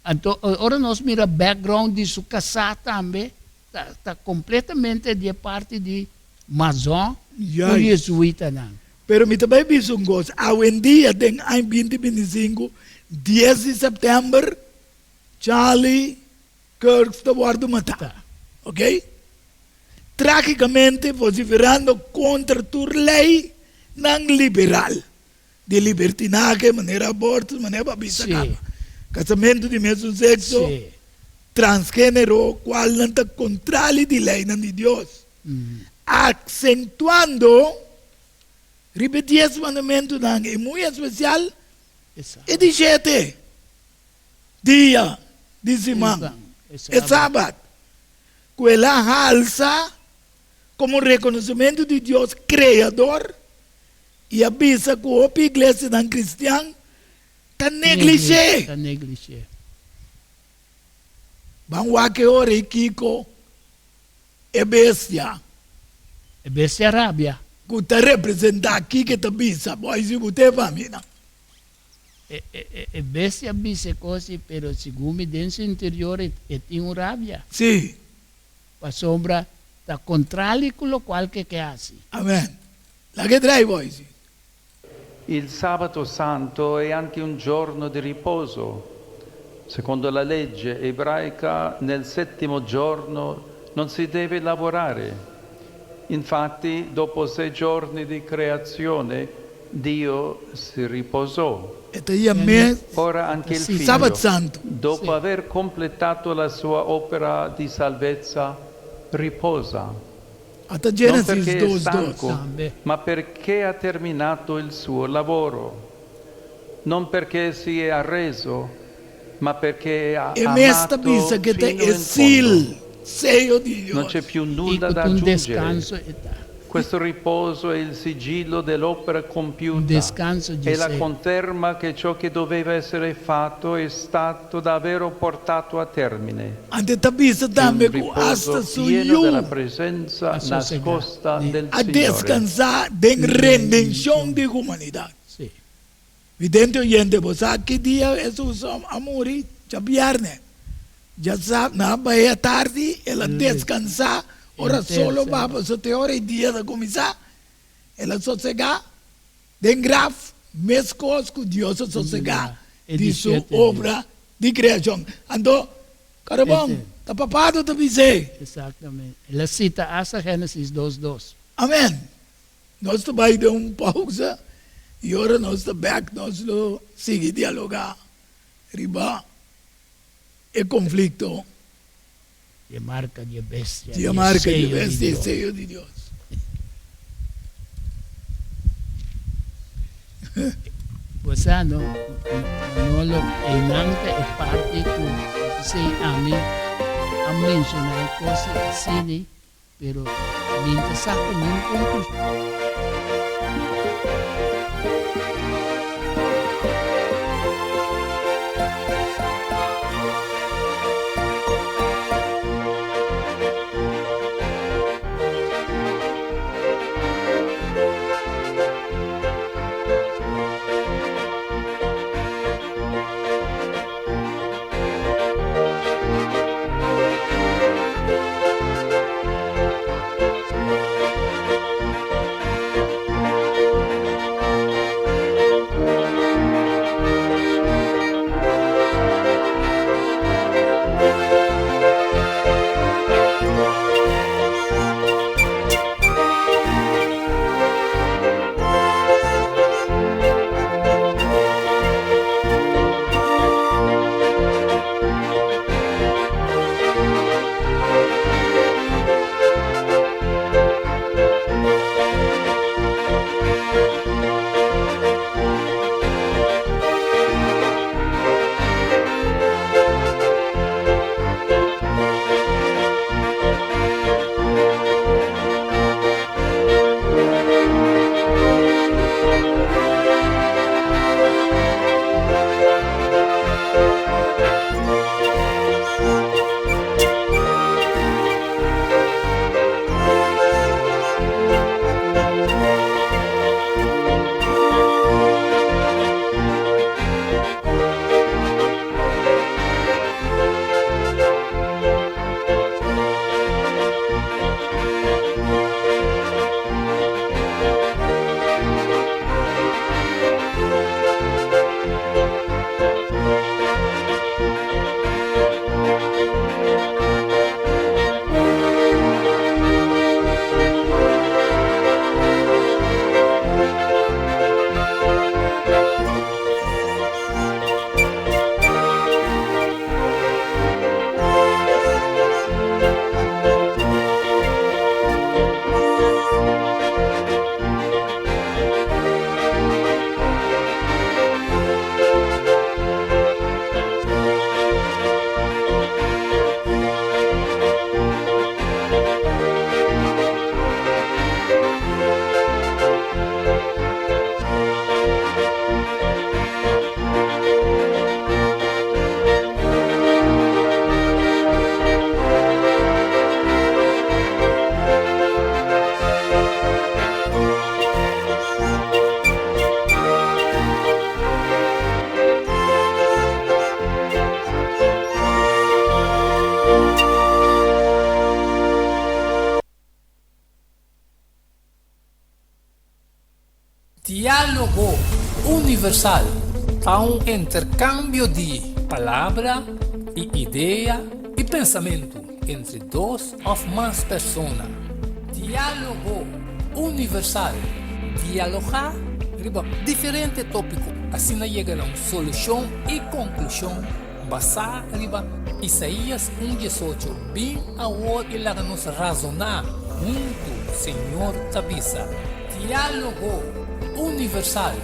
Então, agora nós mira background de sua casa também, está completamente de parte de maçom Yes. e jesuíta não. Pero me também penso uma coisa. Hoje em dia, em 2025, 10 de setembro, Charlie Kirk está matado. Tá. Ok? Tragicamente, vociferando contra a lei não liberal. De libertinagem, maneira aborto, maneira babisa. Sim. Casamento de mesmo sexo, Sim. transgênero, qual não está contrário de lei não de Deus. Acentuando, repetir esse mandamento não é muito especial. Exato. E de 7 dia de semana, é sábado, que ela alça como reconhecimento de Deus Criador e avisa que a igreja não cristã está negligente. Está negligente. Vamos lá que ora e Kiko é bestia, É bestia Arábia. que está representando aqui que está bisa, pois se você família. É bestia bise coisa, pero segundo dentro interior tem uma rábia. Sim, A sombra está contrário com o qual que hace. amém. La che trai voi? Il sabato santo è anche un giorno di riposo. Secondo la legge ebraica, nel 7° giorno non si deve lavorare. Infatti, dopo 6 giorni di creazione, Dio si riposò. Ito yung mes, Ora anche il Sì, Figlio, Sabat Santo. dopo Sì. aver completato la sua opera di salvezza, riposa. Ata Non Genesis perché è 2:2. stanco, Sabi. ma perché ha terminato il suo lavoro. Non perché si è arreso, ma perché ha E mesta amato bisa kita fino in esil, fondo. seyo di Non Diyos. c'è più nulla da Ikot un aggiungere. descanso ita. Questo riposo è il sigillo dell'opera compiuta. Un descanso di È la sé. conferma che ciò che doveva essere fatto è stato davvero portato a termine. Ante tabisa È un dambe ku asta riposo pieno della suyo presenza A sosegare. nascosta del a Signore. descansar den redención de humanidad. Sì. Vidente oyente, pues aquí día Jesús amori, ya viernes. Ya sabe, na vaya tarde, ela descansar, ora Entero, solo sim. va para su hora y día de começar, ela sossegar, den graf, mes cos que Dios sossegar, E de di sua sete obra de criação. Ando, carabão, Este. tá papado tá dizer. Exactamente. La cita hasta Génesis 2:2. Amém. Nós estamos de uma pausa e agora nós estamos back, nós lo sigue dialogar. Riba, e conflito, De marca de bestia. de marca de sello vez de Dios. sello de Deus. Pues no lo enante es parte que se a mencionar cosas así, pero mientras saco ningún conclusión. Diálogo universal a un intercambio de palabra y idea y pensamiento entre dos o más personas. Diálogo universal. Dialogar riba diferente tópico, assim llega a uma solução e conclusão basada riba Isaías 1:18, bem agora ele nos razonar junto, Senhor Tabisa, diálogo universal,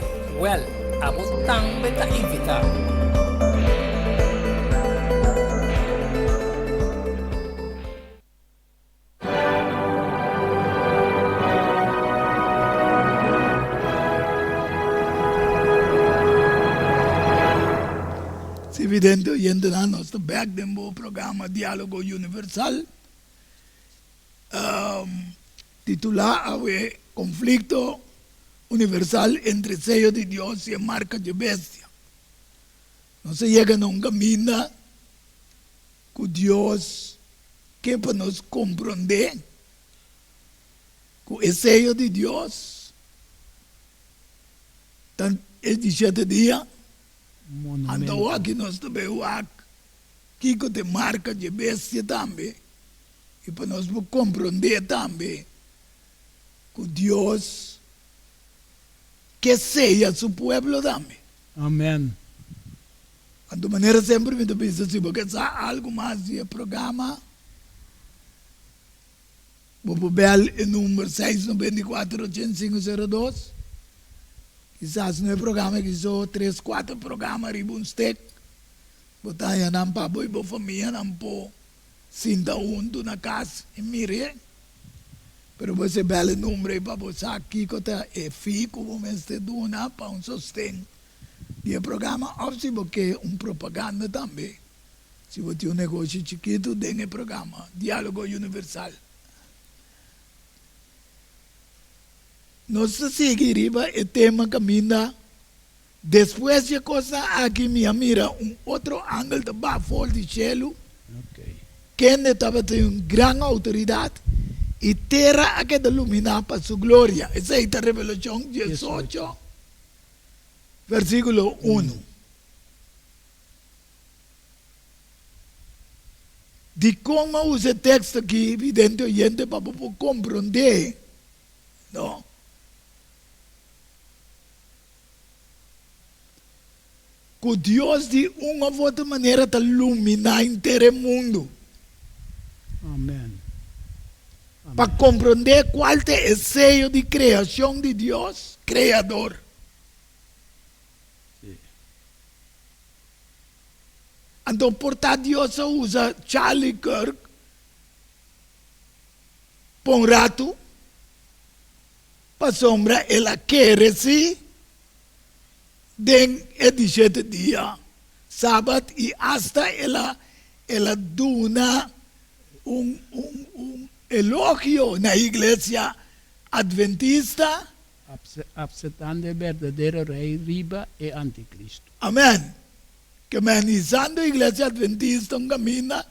a botão beta invitar. Evidente oyente na nosso back do programa Diálogo Universal, titular Conflicto Universal entre sello de Dios y marca de bestia. No se llega a un camino con Dios que para nos comprender con el sello de Dios. Tan el 17 día ando aqui nós também o que te marca de bestia também e para nós compreender também que Deus que seja seu povo também. Amém. De maneira sempre me penso assim, porque há algo mais de programa. Vou ver o número 694-8502. Quizás no programa que são 3, 4 programas ribunstec. Botar ya nam pa boy bo família nam po sinta unto na casa e mire. Pero você belo número para você aqui que tá e fico como este duna para sostén. E o programa obvio porque propaganda também. Se você tem negócio chiquito, tem o programa Diálogo Universal. Nós seguiremos o tema caminha. Depois de coisa aqui me mira outro ângulo de baixo de cielo. Quem estava tendo uma grande autoridade e terra a que iluminar para sua glória. Essa é a Revelação 18, versículo 1. De como usa o texto aqui, evidentemente, para compreender, não? Que Deus de uma ou outra maneira está iluminar inteiro o mundo. Amém. Para compreender qual é o sello de criação de Deus, Criador. Sim. Então, portanto, Deus usa Charlie Kirk para um rato, para sombra, ela quer se den 17 dias, sábado, e hasta ela duna elogio na igreja adventista. Aceptando el verdadero rey riba e anticristo. Amén. Que manizando a igreja adventista camina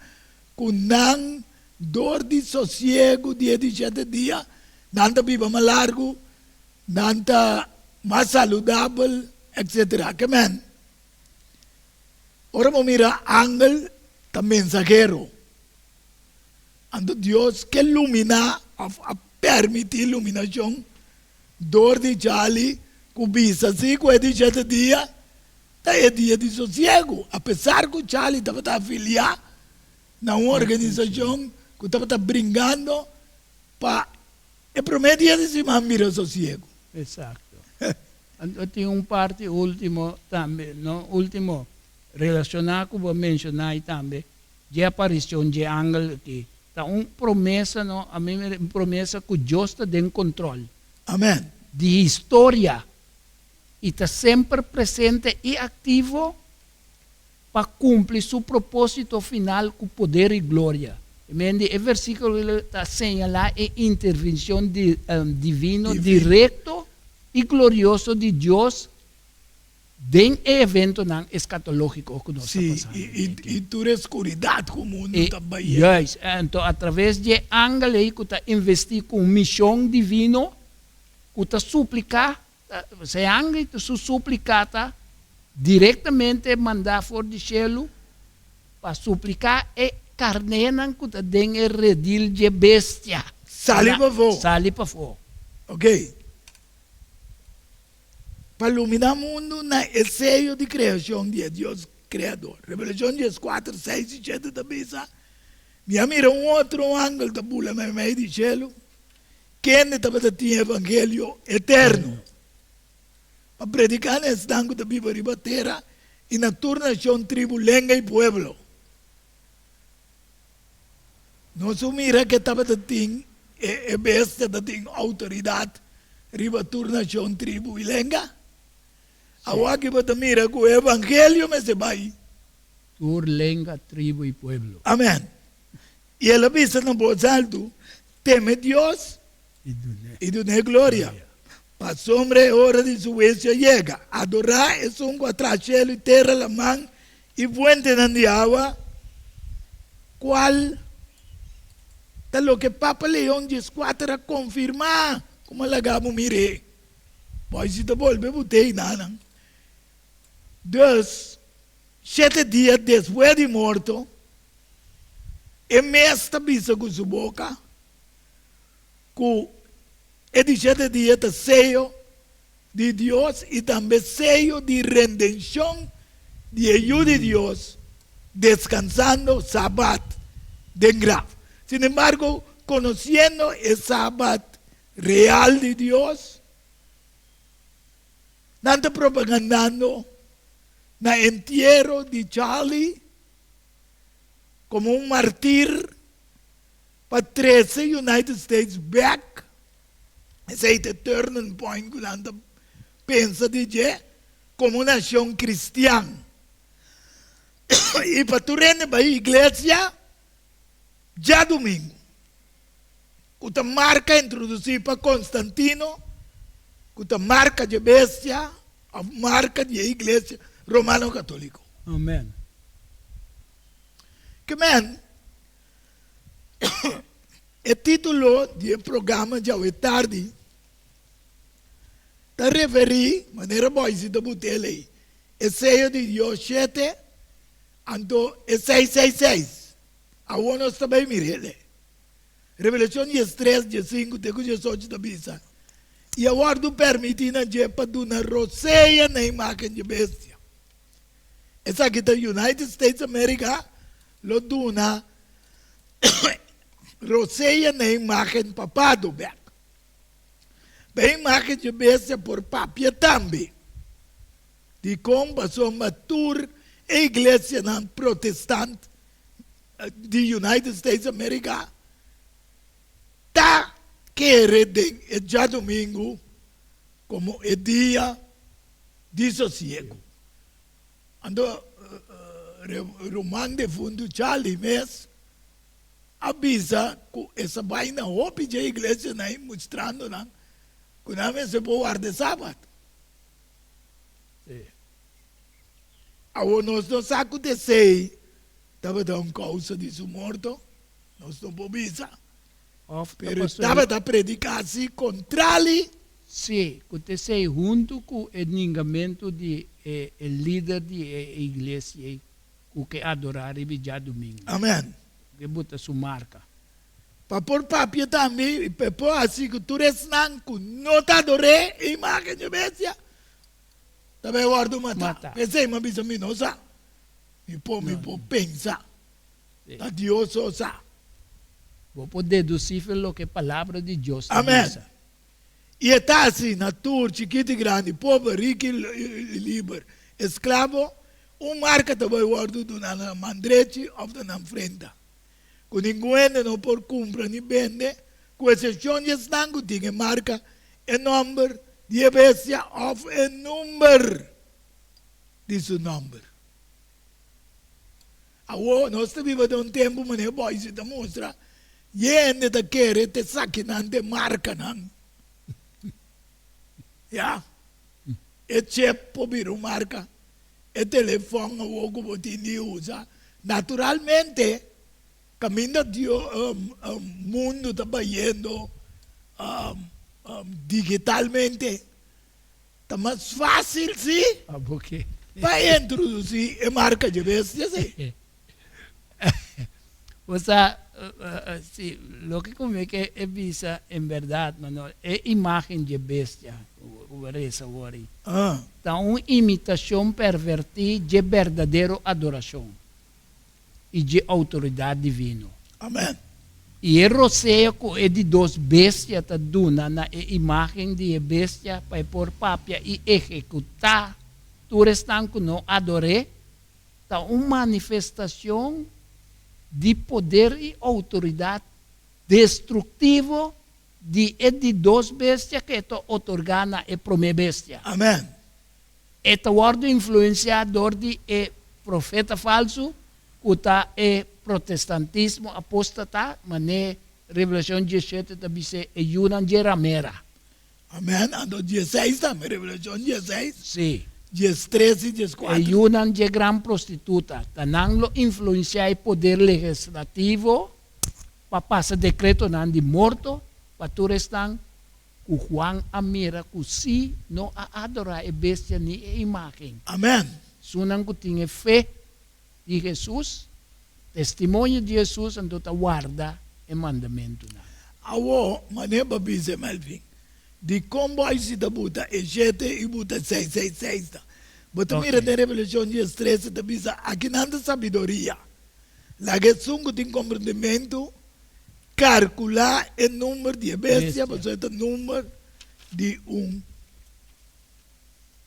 com nan dor de sossego de 17 dias, nanta viva mais largo, nanta mais saudável, etc. Amén. Ahora vamos mirar ángel ta mensajero. Ando Dios que ilumina, a permitir iluminación, dor de Charlie, cubisa, assim, com 17 dias, é dia de sossego. Apesar que o Charlie estava afiliado na uma organização que estava brincando, e prometia de cima mira sossego. Exato. Tem parte último também, no último relacionado com o mencionar também, de aparição de ángel aqui. Tá promessa, não, a minha promessa que Deus está em controle. Amém. De história. E está sempre presente e ativo para cumprir seu propósito final com poder e glória. O versículo está señalando a intervenção divino direto e glorioso de Deus em evento escatológico que nós estamos passando. E toda a escuridão que o mundo está bem. Yes. Então, através de ángeles que está investindo com missão divina, que está suplicando, se ángel está suplicata diretamente mandar fora do cielo para suplicar e carnenan que está dentro do redil de bestia. Sali para fora. Sali para fora. Ok. para iluminar el mundo, el sello de creación de Dios Creador. Revelación 14, 6 y 7 también. Mira un otro ángel de bula me de cielo. ¿Quién estaba el evangelio eterno? Para predicar en el tango de viva ribatera y na turnación tribu, lengua y pueblo. No se mira que estaba el bestia de autoridad riba turnación tribu y lengua. Ahora que mira que el evangelio me se va ahí. Tur, lengua, tribu y pueblo. Amén. Y él avisa en voz alto, teme Dios y de gloria. Para sombra hora de su juicio llega. Adorar es un cielo y tierra la man y fuente de agua. ¿Cuál? De lo que Papa León 14 confirma, como la gamo mire. Pues si te vuelve botei nada. 2, 7 días después de muerto, el mes avisa con su boca, que el 17 días de sello de Dios y también sello de redención de ayuda de Dios, descansando sábado de grave. Sin embargo, conociendo el sábado real de Dios, no está propagandando en el entierro de Charlie como un mártir para 13 United States back. Ese es el turning point que la pensa de como una nación cristiana. Y para tu reino para la iglesia, ya domingo, que marca introducir para Constantino, que marca de bestia, a marca de iglesia romano católico. Amén. Que man, el título del programa de hoy tarde te referí, manera boa se te botei aí, el sello de Dios 7, ando el 666. A uno também mirele. Revelação 3, 5, 18 da bisa. E agora tu permite na jepa do na roceia na imagem de bestia. Essa aqui da United States America, lo duna roceia na imagem papado back. Bem imagem de bestia por papia também. De como passou matur a igreja protestante de United States America está querendo já domingo como o dia de sossego. Ando Romano de Fundo Charlie Mes avisa que essa vaina hopi de igreja aí mostrando não que não se pode guardar sábado. Agora nós não saco de sei estava dando causa de sua morte, nós não podemos. Pero estava a predicar assim contra ele. Sim, que sei junto com o ensinamento de o líder da igreja, o que adorar e já domingo. Amém. Que bota sua marca. Para por papia também, para por assim que tu resnan, que não te adorei, imagem de bestia, também guardo matar. Pensei, mas bisa me não sabe. Me pode pensar. A Deus o sabe. Vou poder deduzir o que a palavra de Deus diz. Amém. E está assim, na tour, chiquito e grande, pobre, rico e livre, escravo, marca também guardo na mandrete ou na frente. Que ninguém não pode comprar nem vender, com exceção de estanco, tem marca o número de bestia ou o número de seu número. Agora, nós vivemos um tempo, mas boy se mostra, gente da querer te saquinando marca, não. Já? E chip por vir marca, e telefone, o que você usa. Naturalmente, caminho do mundo está indo digitalmente. Está mais fácil, sim? Ah, porque para introduzir a marca de bestia, sim. O sea, lo que come que es visa en verdad, mano, es imagen de bestia. pobreza ori. Ah, Está una imitación pervertida de verdadera adoración y de autoridad divina. amen. E el roceo que é de dos bestias ta duna na imagem de bestia para por papia e executar tu restan que não adoré ta uma manifestação de poder e autoridade destrutivo de dos bestias que to otorgana e prome bestia. Amen. Esta word influenciador de profeta falso kuta protestantismo apostata mané Revelação 17 também se Yunan de ramera. Amen. Ando 16 também, Revelação 16. Sim. 13 e 14. Yunan de gran prostituta. Tanang lo influenciar o poder legislativo para passar decreto nan de morto para tu restan ku Juan Amira ku si no a adorar e bestia ni e imagem. Amen. Sunan ku tinha fé de Jesus, testemunho de Jesus, ando ta guarda e mandamento na. Awo, mané babise Melvin. De combo aí se da buta, e 7 e buta 666. Bota mira de Revelação 13 da bisa, aqui nada sabedoria. Lá que sungo tem compreendimento, calcular o número de bestia, você é o número de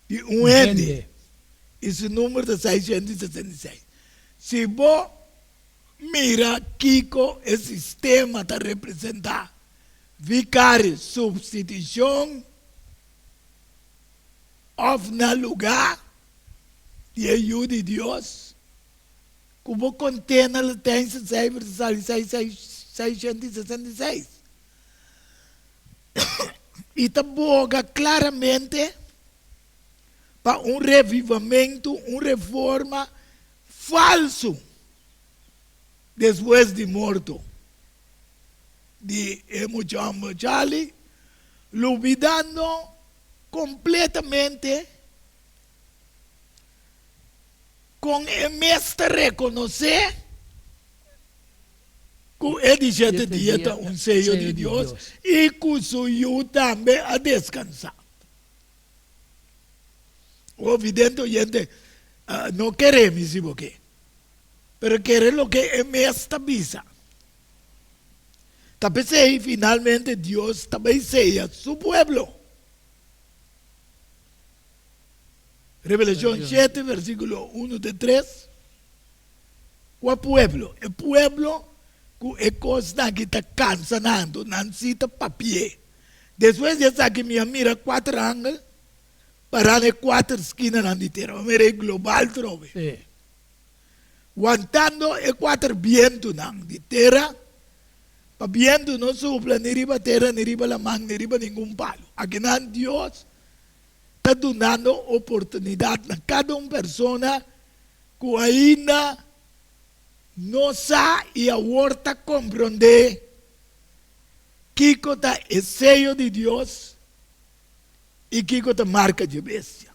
ende. Esse número de 666. Se você mira Kiko, o sistema está representar vicário, substituição, of na lugar de ajuda de Deus, como contém a latência 666. E está boga claramente para um revivamento, uma reforma falso depois de morto. De Charlie, olvidando completamente com o mestre reconhecer que é de 7 dias um sello de Deus e que o seu também a descansar. Evidente, gente, não queremos isso porque, mas queremos o que é mestre visa. Talvez finalmente Deus também seja su pueblo. Revelação 7, versículo 1 de 3. O pueblo? O pueblo que é coisa que está cansando, não necessita papel. Depois de que me mira 4 ângulos, para as 4 esquinas na terra, mira global trove. Sim. Aguantando e 4 vientos na terra, para viento no sopla ni riba terra, ni riba la man, ni riba ningún palo. Aquí nan Dios está dando oportunidad a cada una persona que ainda no sabe y ahorita comprende que está el sello de Dios y que está marca de bestia.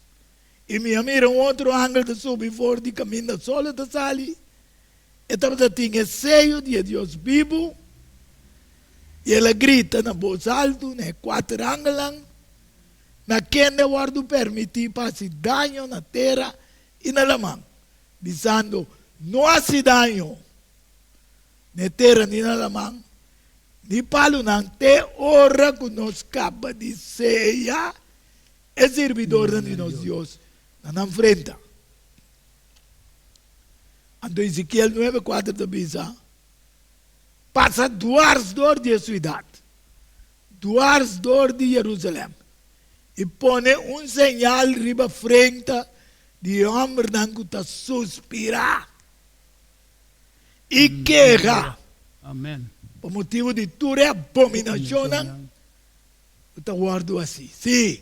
Y me mira un otro ángel de subir por de camino solo de salir. Estamos tiene el sello de Dios vivo. E ela grita na voz alta, né, 4 ângulos, na quem guardo permitir passe dano na terra e na mão, dizendo, não há dano na terra nem na mão, nem palo não, te hora que nos capa de ceia, é servidor de nosso Deus, na frente. Então, Ezequiel 9:4 da Bisa, passa 2 horas de cidade, 2 horas de Jerusalém, e põe sinal riba frente de homem que está suspirar e queja. Amém. Por motivo de tua abominação, está guardado assim. Sim,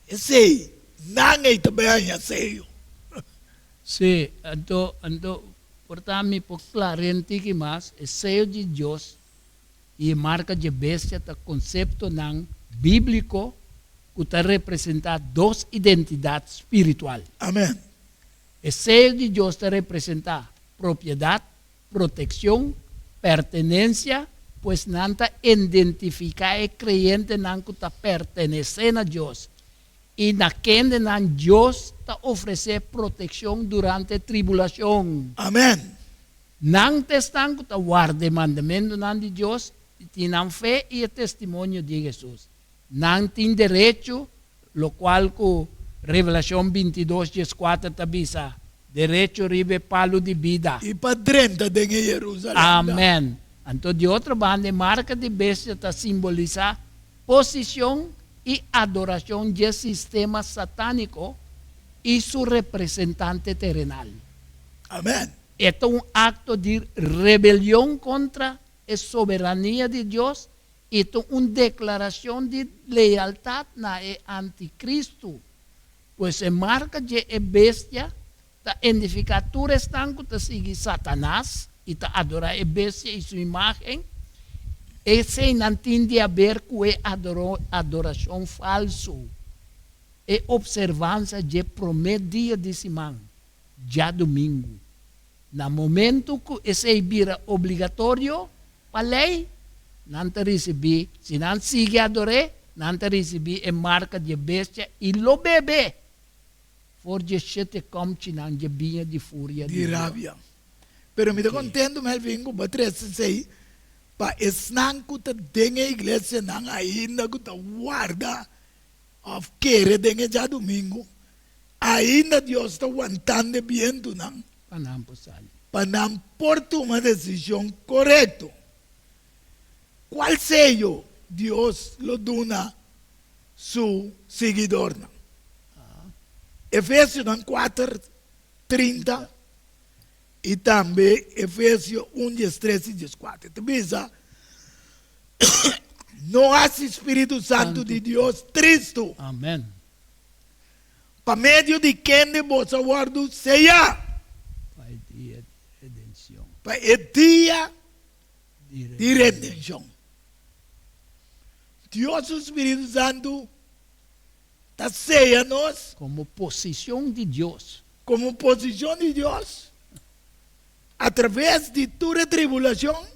esse não é também assim. Sim, então, portanto, por claramente que mais, o sello de Deus e a marca de bestia está conceito não bíblico que está representando 2 identidades espirituais. Amém. O sello de Deus está representando propriedade, proteção, pertenência pues nanta identificar el creyente nanku ta pertenecen a Dios. Y na kende nan Dios ta ofrecer protección durante tribulación. Amén. Nang testan ta guarde mandamento nan de Dios, tienen fe y el testimonio de Jesús. Nang tin derecho, lo cual con Revelación 22, 4 tabisa, derecho ribe palo de vida. Y para 30 de Jerusalén. Amén. Entonces, de otra banda, marca de bestia ta simboliza posición y adoración del sistema satánico y su representante terrenal. Amén. Esto es un acto de rebelión contra la soberanía de Dios. Esto es una declaración de lealtad a el anticristo. Pues se marca de bestia, ta identificar tu restanco, ta sigue Satanás y ta adorar a bestia y su imagen. Ese no entiende a ver que adoración falso. Es observancia de primer día de semana, ya domingo. No momento que ese vira obligatorio para a lei, não te recebi. Se não sigue adorar, não te recebi a marca de bestia e lo bebê. For je te comci não de binha de fúria De rabia. Pero me estou contento, mas vengo para 36. Para esnanco ta dengue igreja não ainda que ta guarda of querer dengue já domingo. Ainda Deus está aguantando bem tu não. Para não por uma decisão correta. Qual sello Deus lo dona su seguidor? Efésios 4, 30 e também Efésios 1, 13 e 14. Também não há Espírito Santo de Deus Cristo. Amém. Para meio de quem de vossa guarda seja. Para o dia de redenção. Para o dia de redenção. Deus, o Espírito Santo, está ceia nós. Como posição de Deus. Como posição de Deus. Através de toda tribulação.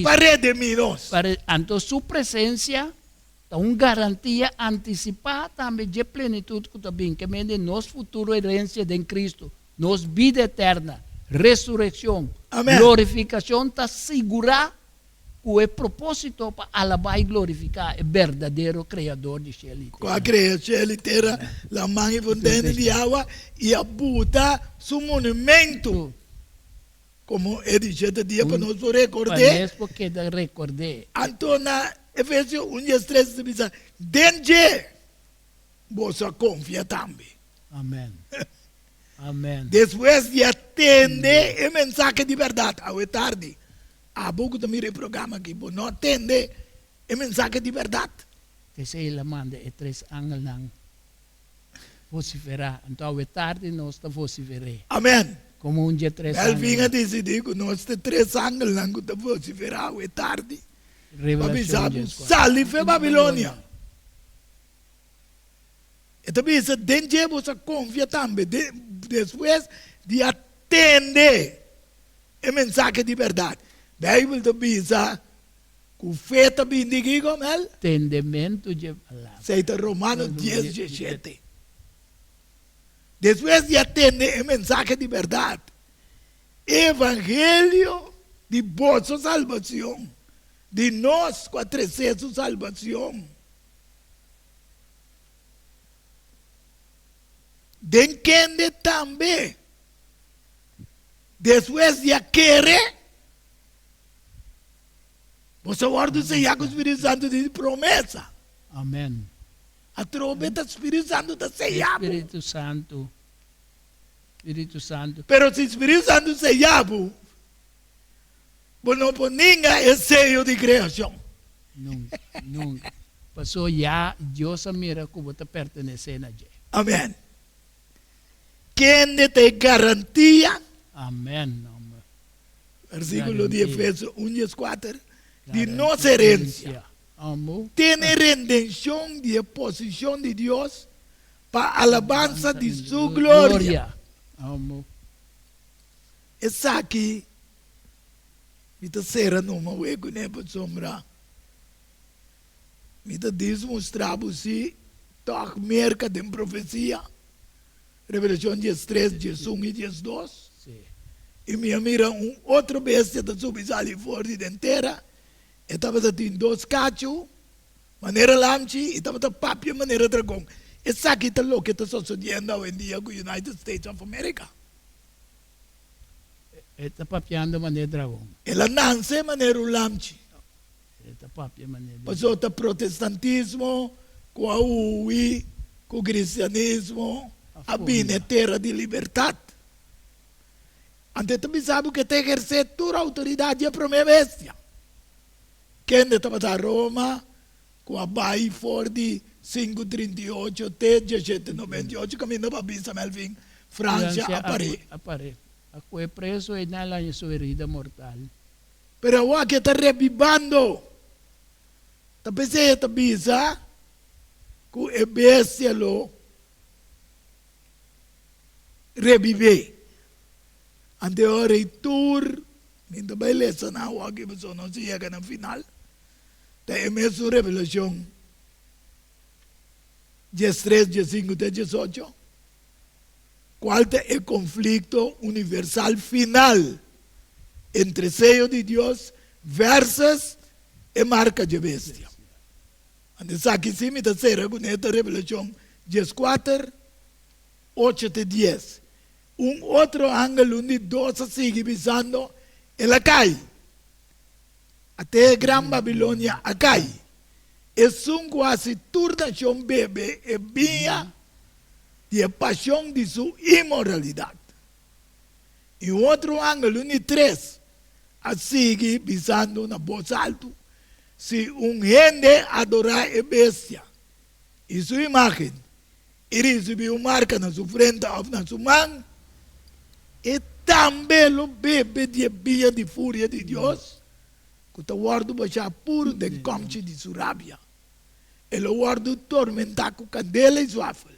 Para redimir-nos. Então, sua presença é uma garantia antecipada também de plenitude que mende nosso futuro herência em Cristo, nossa vida eterna, ressurreição, glorificação, está segura o propósito para alabar e glorificar o verdadeiro Criador de céu e terra. Com a criação e terra, a mãe fontaine de água e a buta su monumento. Como é dito dia para nós recordar. Porque recordar. Então, na Efésios 1, 13, diz: Dentro, você confia também. Amém. Amém. Depois de atender a mensagem de verdade, ao tarde. Há pouco também o programa aqui, por não atender a mensagem de verdade. Você ele manda e 3 anos lang vociferar. Então, ao tarde, nós estamos vociferar. Amém. Como um dia 3 anos. Ele vinha decidir que nós temos 3 anos lang que estamos vociferar ao tarde. Revelação. Sali foi Babilônia. Então, isso, dentro você confia também. Depois de atender a mensagem de verdade. Bíblia também diz que o fé também diz como ele. Entendimento de palavra. Seita Romanos 10, 17. Depois de atender a mensagem de verdade, evangelho de vossa salvação, de nós com a terceira salvação, de quem também, depois de querer, você guarda se já com o Espírito Santo de promessa. Amém. A trombeta do Espírito Santo está sellado. Espírito Santo. Espírito Santo. Pero se o Espírito Santo sellado, não por ninguém é sello de criação. Nunca, nunca. Passou já, Deus mira como está pertencendo a Deus. Amém. Quem te garantia? Amém. Versículo de Efésios 1, 4. De nossa herência. Tem redenção de posição de Deus para a alabança de sua glória. Essa aqui Mita sera numa wego ne pa sombra. Mita desmostrava si toch merca de profecia. Revelação 13, 1 e 2. Sì. E minha mira outra bestia da subisali fora de inteira. E estava em 2 cachos, maneira lamchi, e estava papia maneira dragão. Essa aqui está louco que está sucedendo hoje em dia com os United States of America. Está papiando maneira dragão. Ela nasce maneira lamchi. Está papia maneira. Passou o protestantismo, com a UI, com o cristianismo, a bina terra de liberdade. Ante também sabe que tem que exercer toda a autoridade para a minha bestia. Quem estava a Roma, com a Bai Fordi 538, T1798, caminho para Bisa Melvin, França, a Paris. Ako é preso e na lang sua herida mortal. Pero o que está revivando, está pensando Bisa, com a bestia lo revive. Ante ora e tour, minta beleza na o que você não se chega no final. Tem mesmo revelação 13, 15, 18. Qual é o conflito universal final entre sello de Deus versus a marca de bestia. Ante aqui sim, me terceira com esta revelação 14, 8 e 10. Outro ângulo de 12 sigue pisando, ela cai. Até a Gran Babilônia cai. E são quase toda nação bebe e via de paixão de sua imoralidade. E outro ângulo de 3 sigue pisando na voz alta. Se gente adorar a bestia e sua imagem, e recebeu marca na sua frente ou na sua mão, e também o bebê de via de fúria de Deus, que está guardo baixar puro de comche de sua rábia. Ele guardo tormentar com candela e suáfel,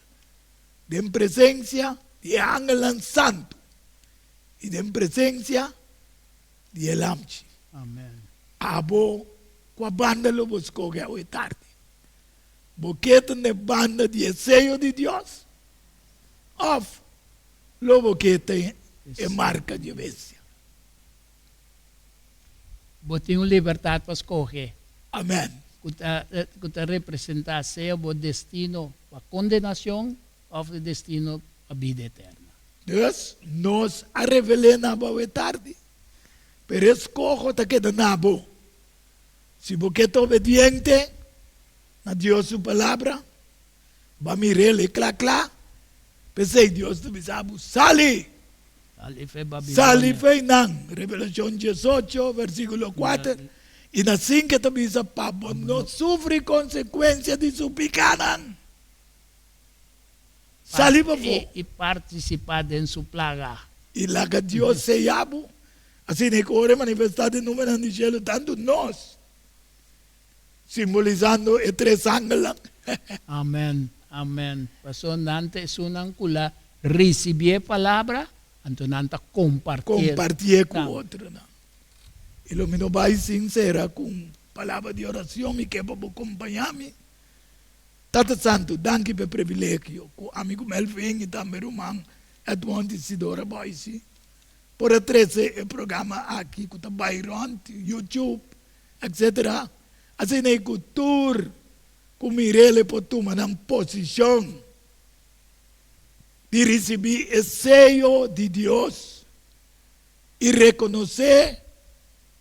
de presença de ángel santo e de presença de elamchi. Amém. Abo, com a banda lo buscou que é tarde. Boquete de banda de sello de Deus, of lo boquete é marca de bestia. Botem uma liberdade para escolher. Amém. Que representar seja o destino a condenação ou o destino a vida eterna. Deus nos a revelado na boa tarde. Pero escojo te queda nabo. Se boquete obediente a Deus sua palavra, va mirar le clá. Pensei Deus te sabe, sali. Sali fe nan. Revelación 18, versículo 4. E na 5 te avisa, Pablo no sufre consequência de su pecado. Sali pa fo. E participar em sua plaga. E lá que Deus se llama, assim que ora manifestado em número de cielo, tanto nós, simbolizando os 3 ángeles. Amém. Amém. Pasó nante sunan kula recibir palavra, anto nanta compartir. Compartir com outro. E lo mino vai sincera com palavra de oração e que para acompanhar-me. Tata Santo, danke pelo privilégio, com amigo Melvin e também o irmão Edmond Isidora Boise, por trazer o programa aqui com o Byron, YouTube, etc. Assim é que tour, com Mirele por tomar uma posição de receber o sello de Deus e reconhecer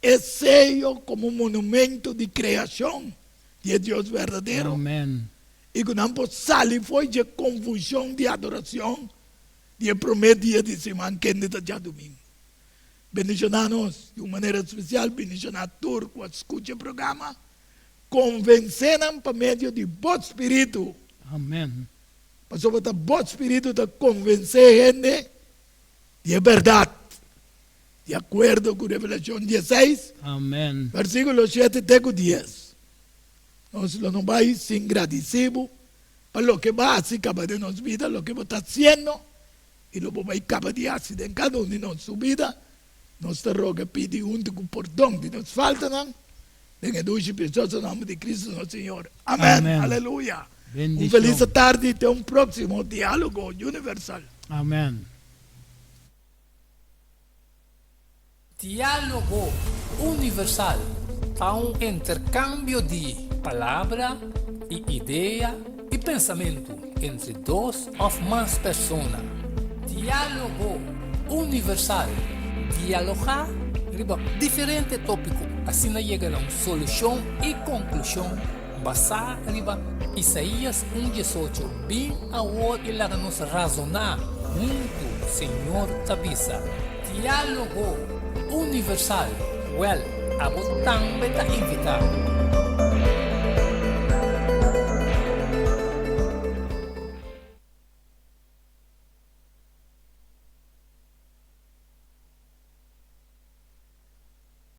o sello como um monumento de criação de Deus verdadeiro. Amém. E que não sair foi de confusão de adoração, de primeiro dia de semana, que ainda está domingo. Bendicionar-nos de uma maneira especial, bendicionar todos que escutam o programa, convenceram por meio de bom espírito. Amém. Para sobre o bom espírito de convencer gente de verdade. De acordo com Revelação 16, Amém. versículo 7 até 10. Nós não vai ser agradecido por lo que va a acabar de nossa vida, lo que está haciendo, e lo que vai acabar de hacer en cada uno de nossa vida, Nós te roga pedir único perdão de nos falta, não? En el dulce y precioso nombre de Cristo nuestro Señor. Amén. Amén. Aleluya. Bendición. Un feliz tarde y hasta un próximo diálogo universal. Amén. Diálogo universal a un intercambio de palabra y idea y pensamiento entre dos o más personas. Diálogo universal. Dialogar sobre diferentes tópicos. Así llega a una solución y conclusión basada en Isaías 1:18. Bien ahora y la nos razonar junto, Señor Tabisa. Diálogo universal. Well, a vos también te invitar.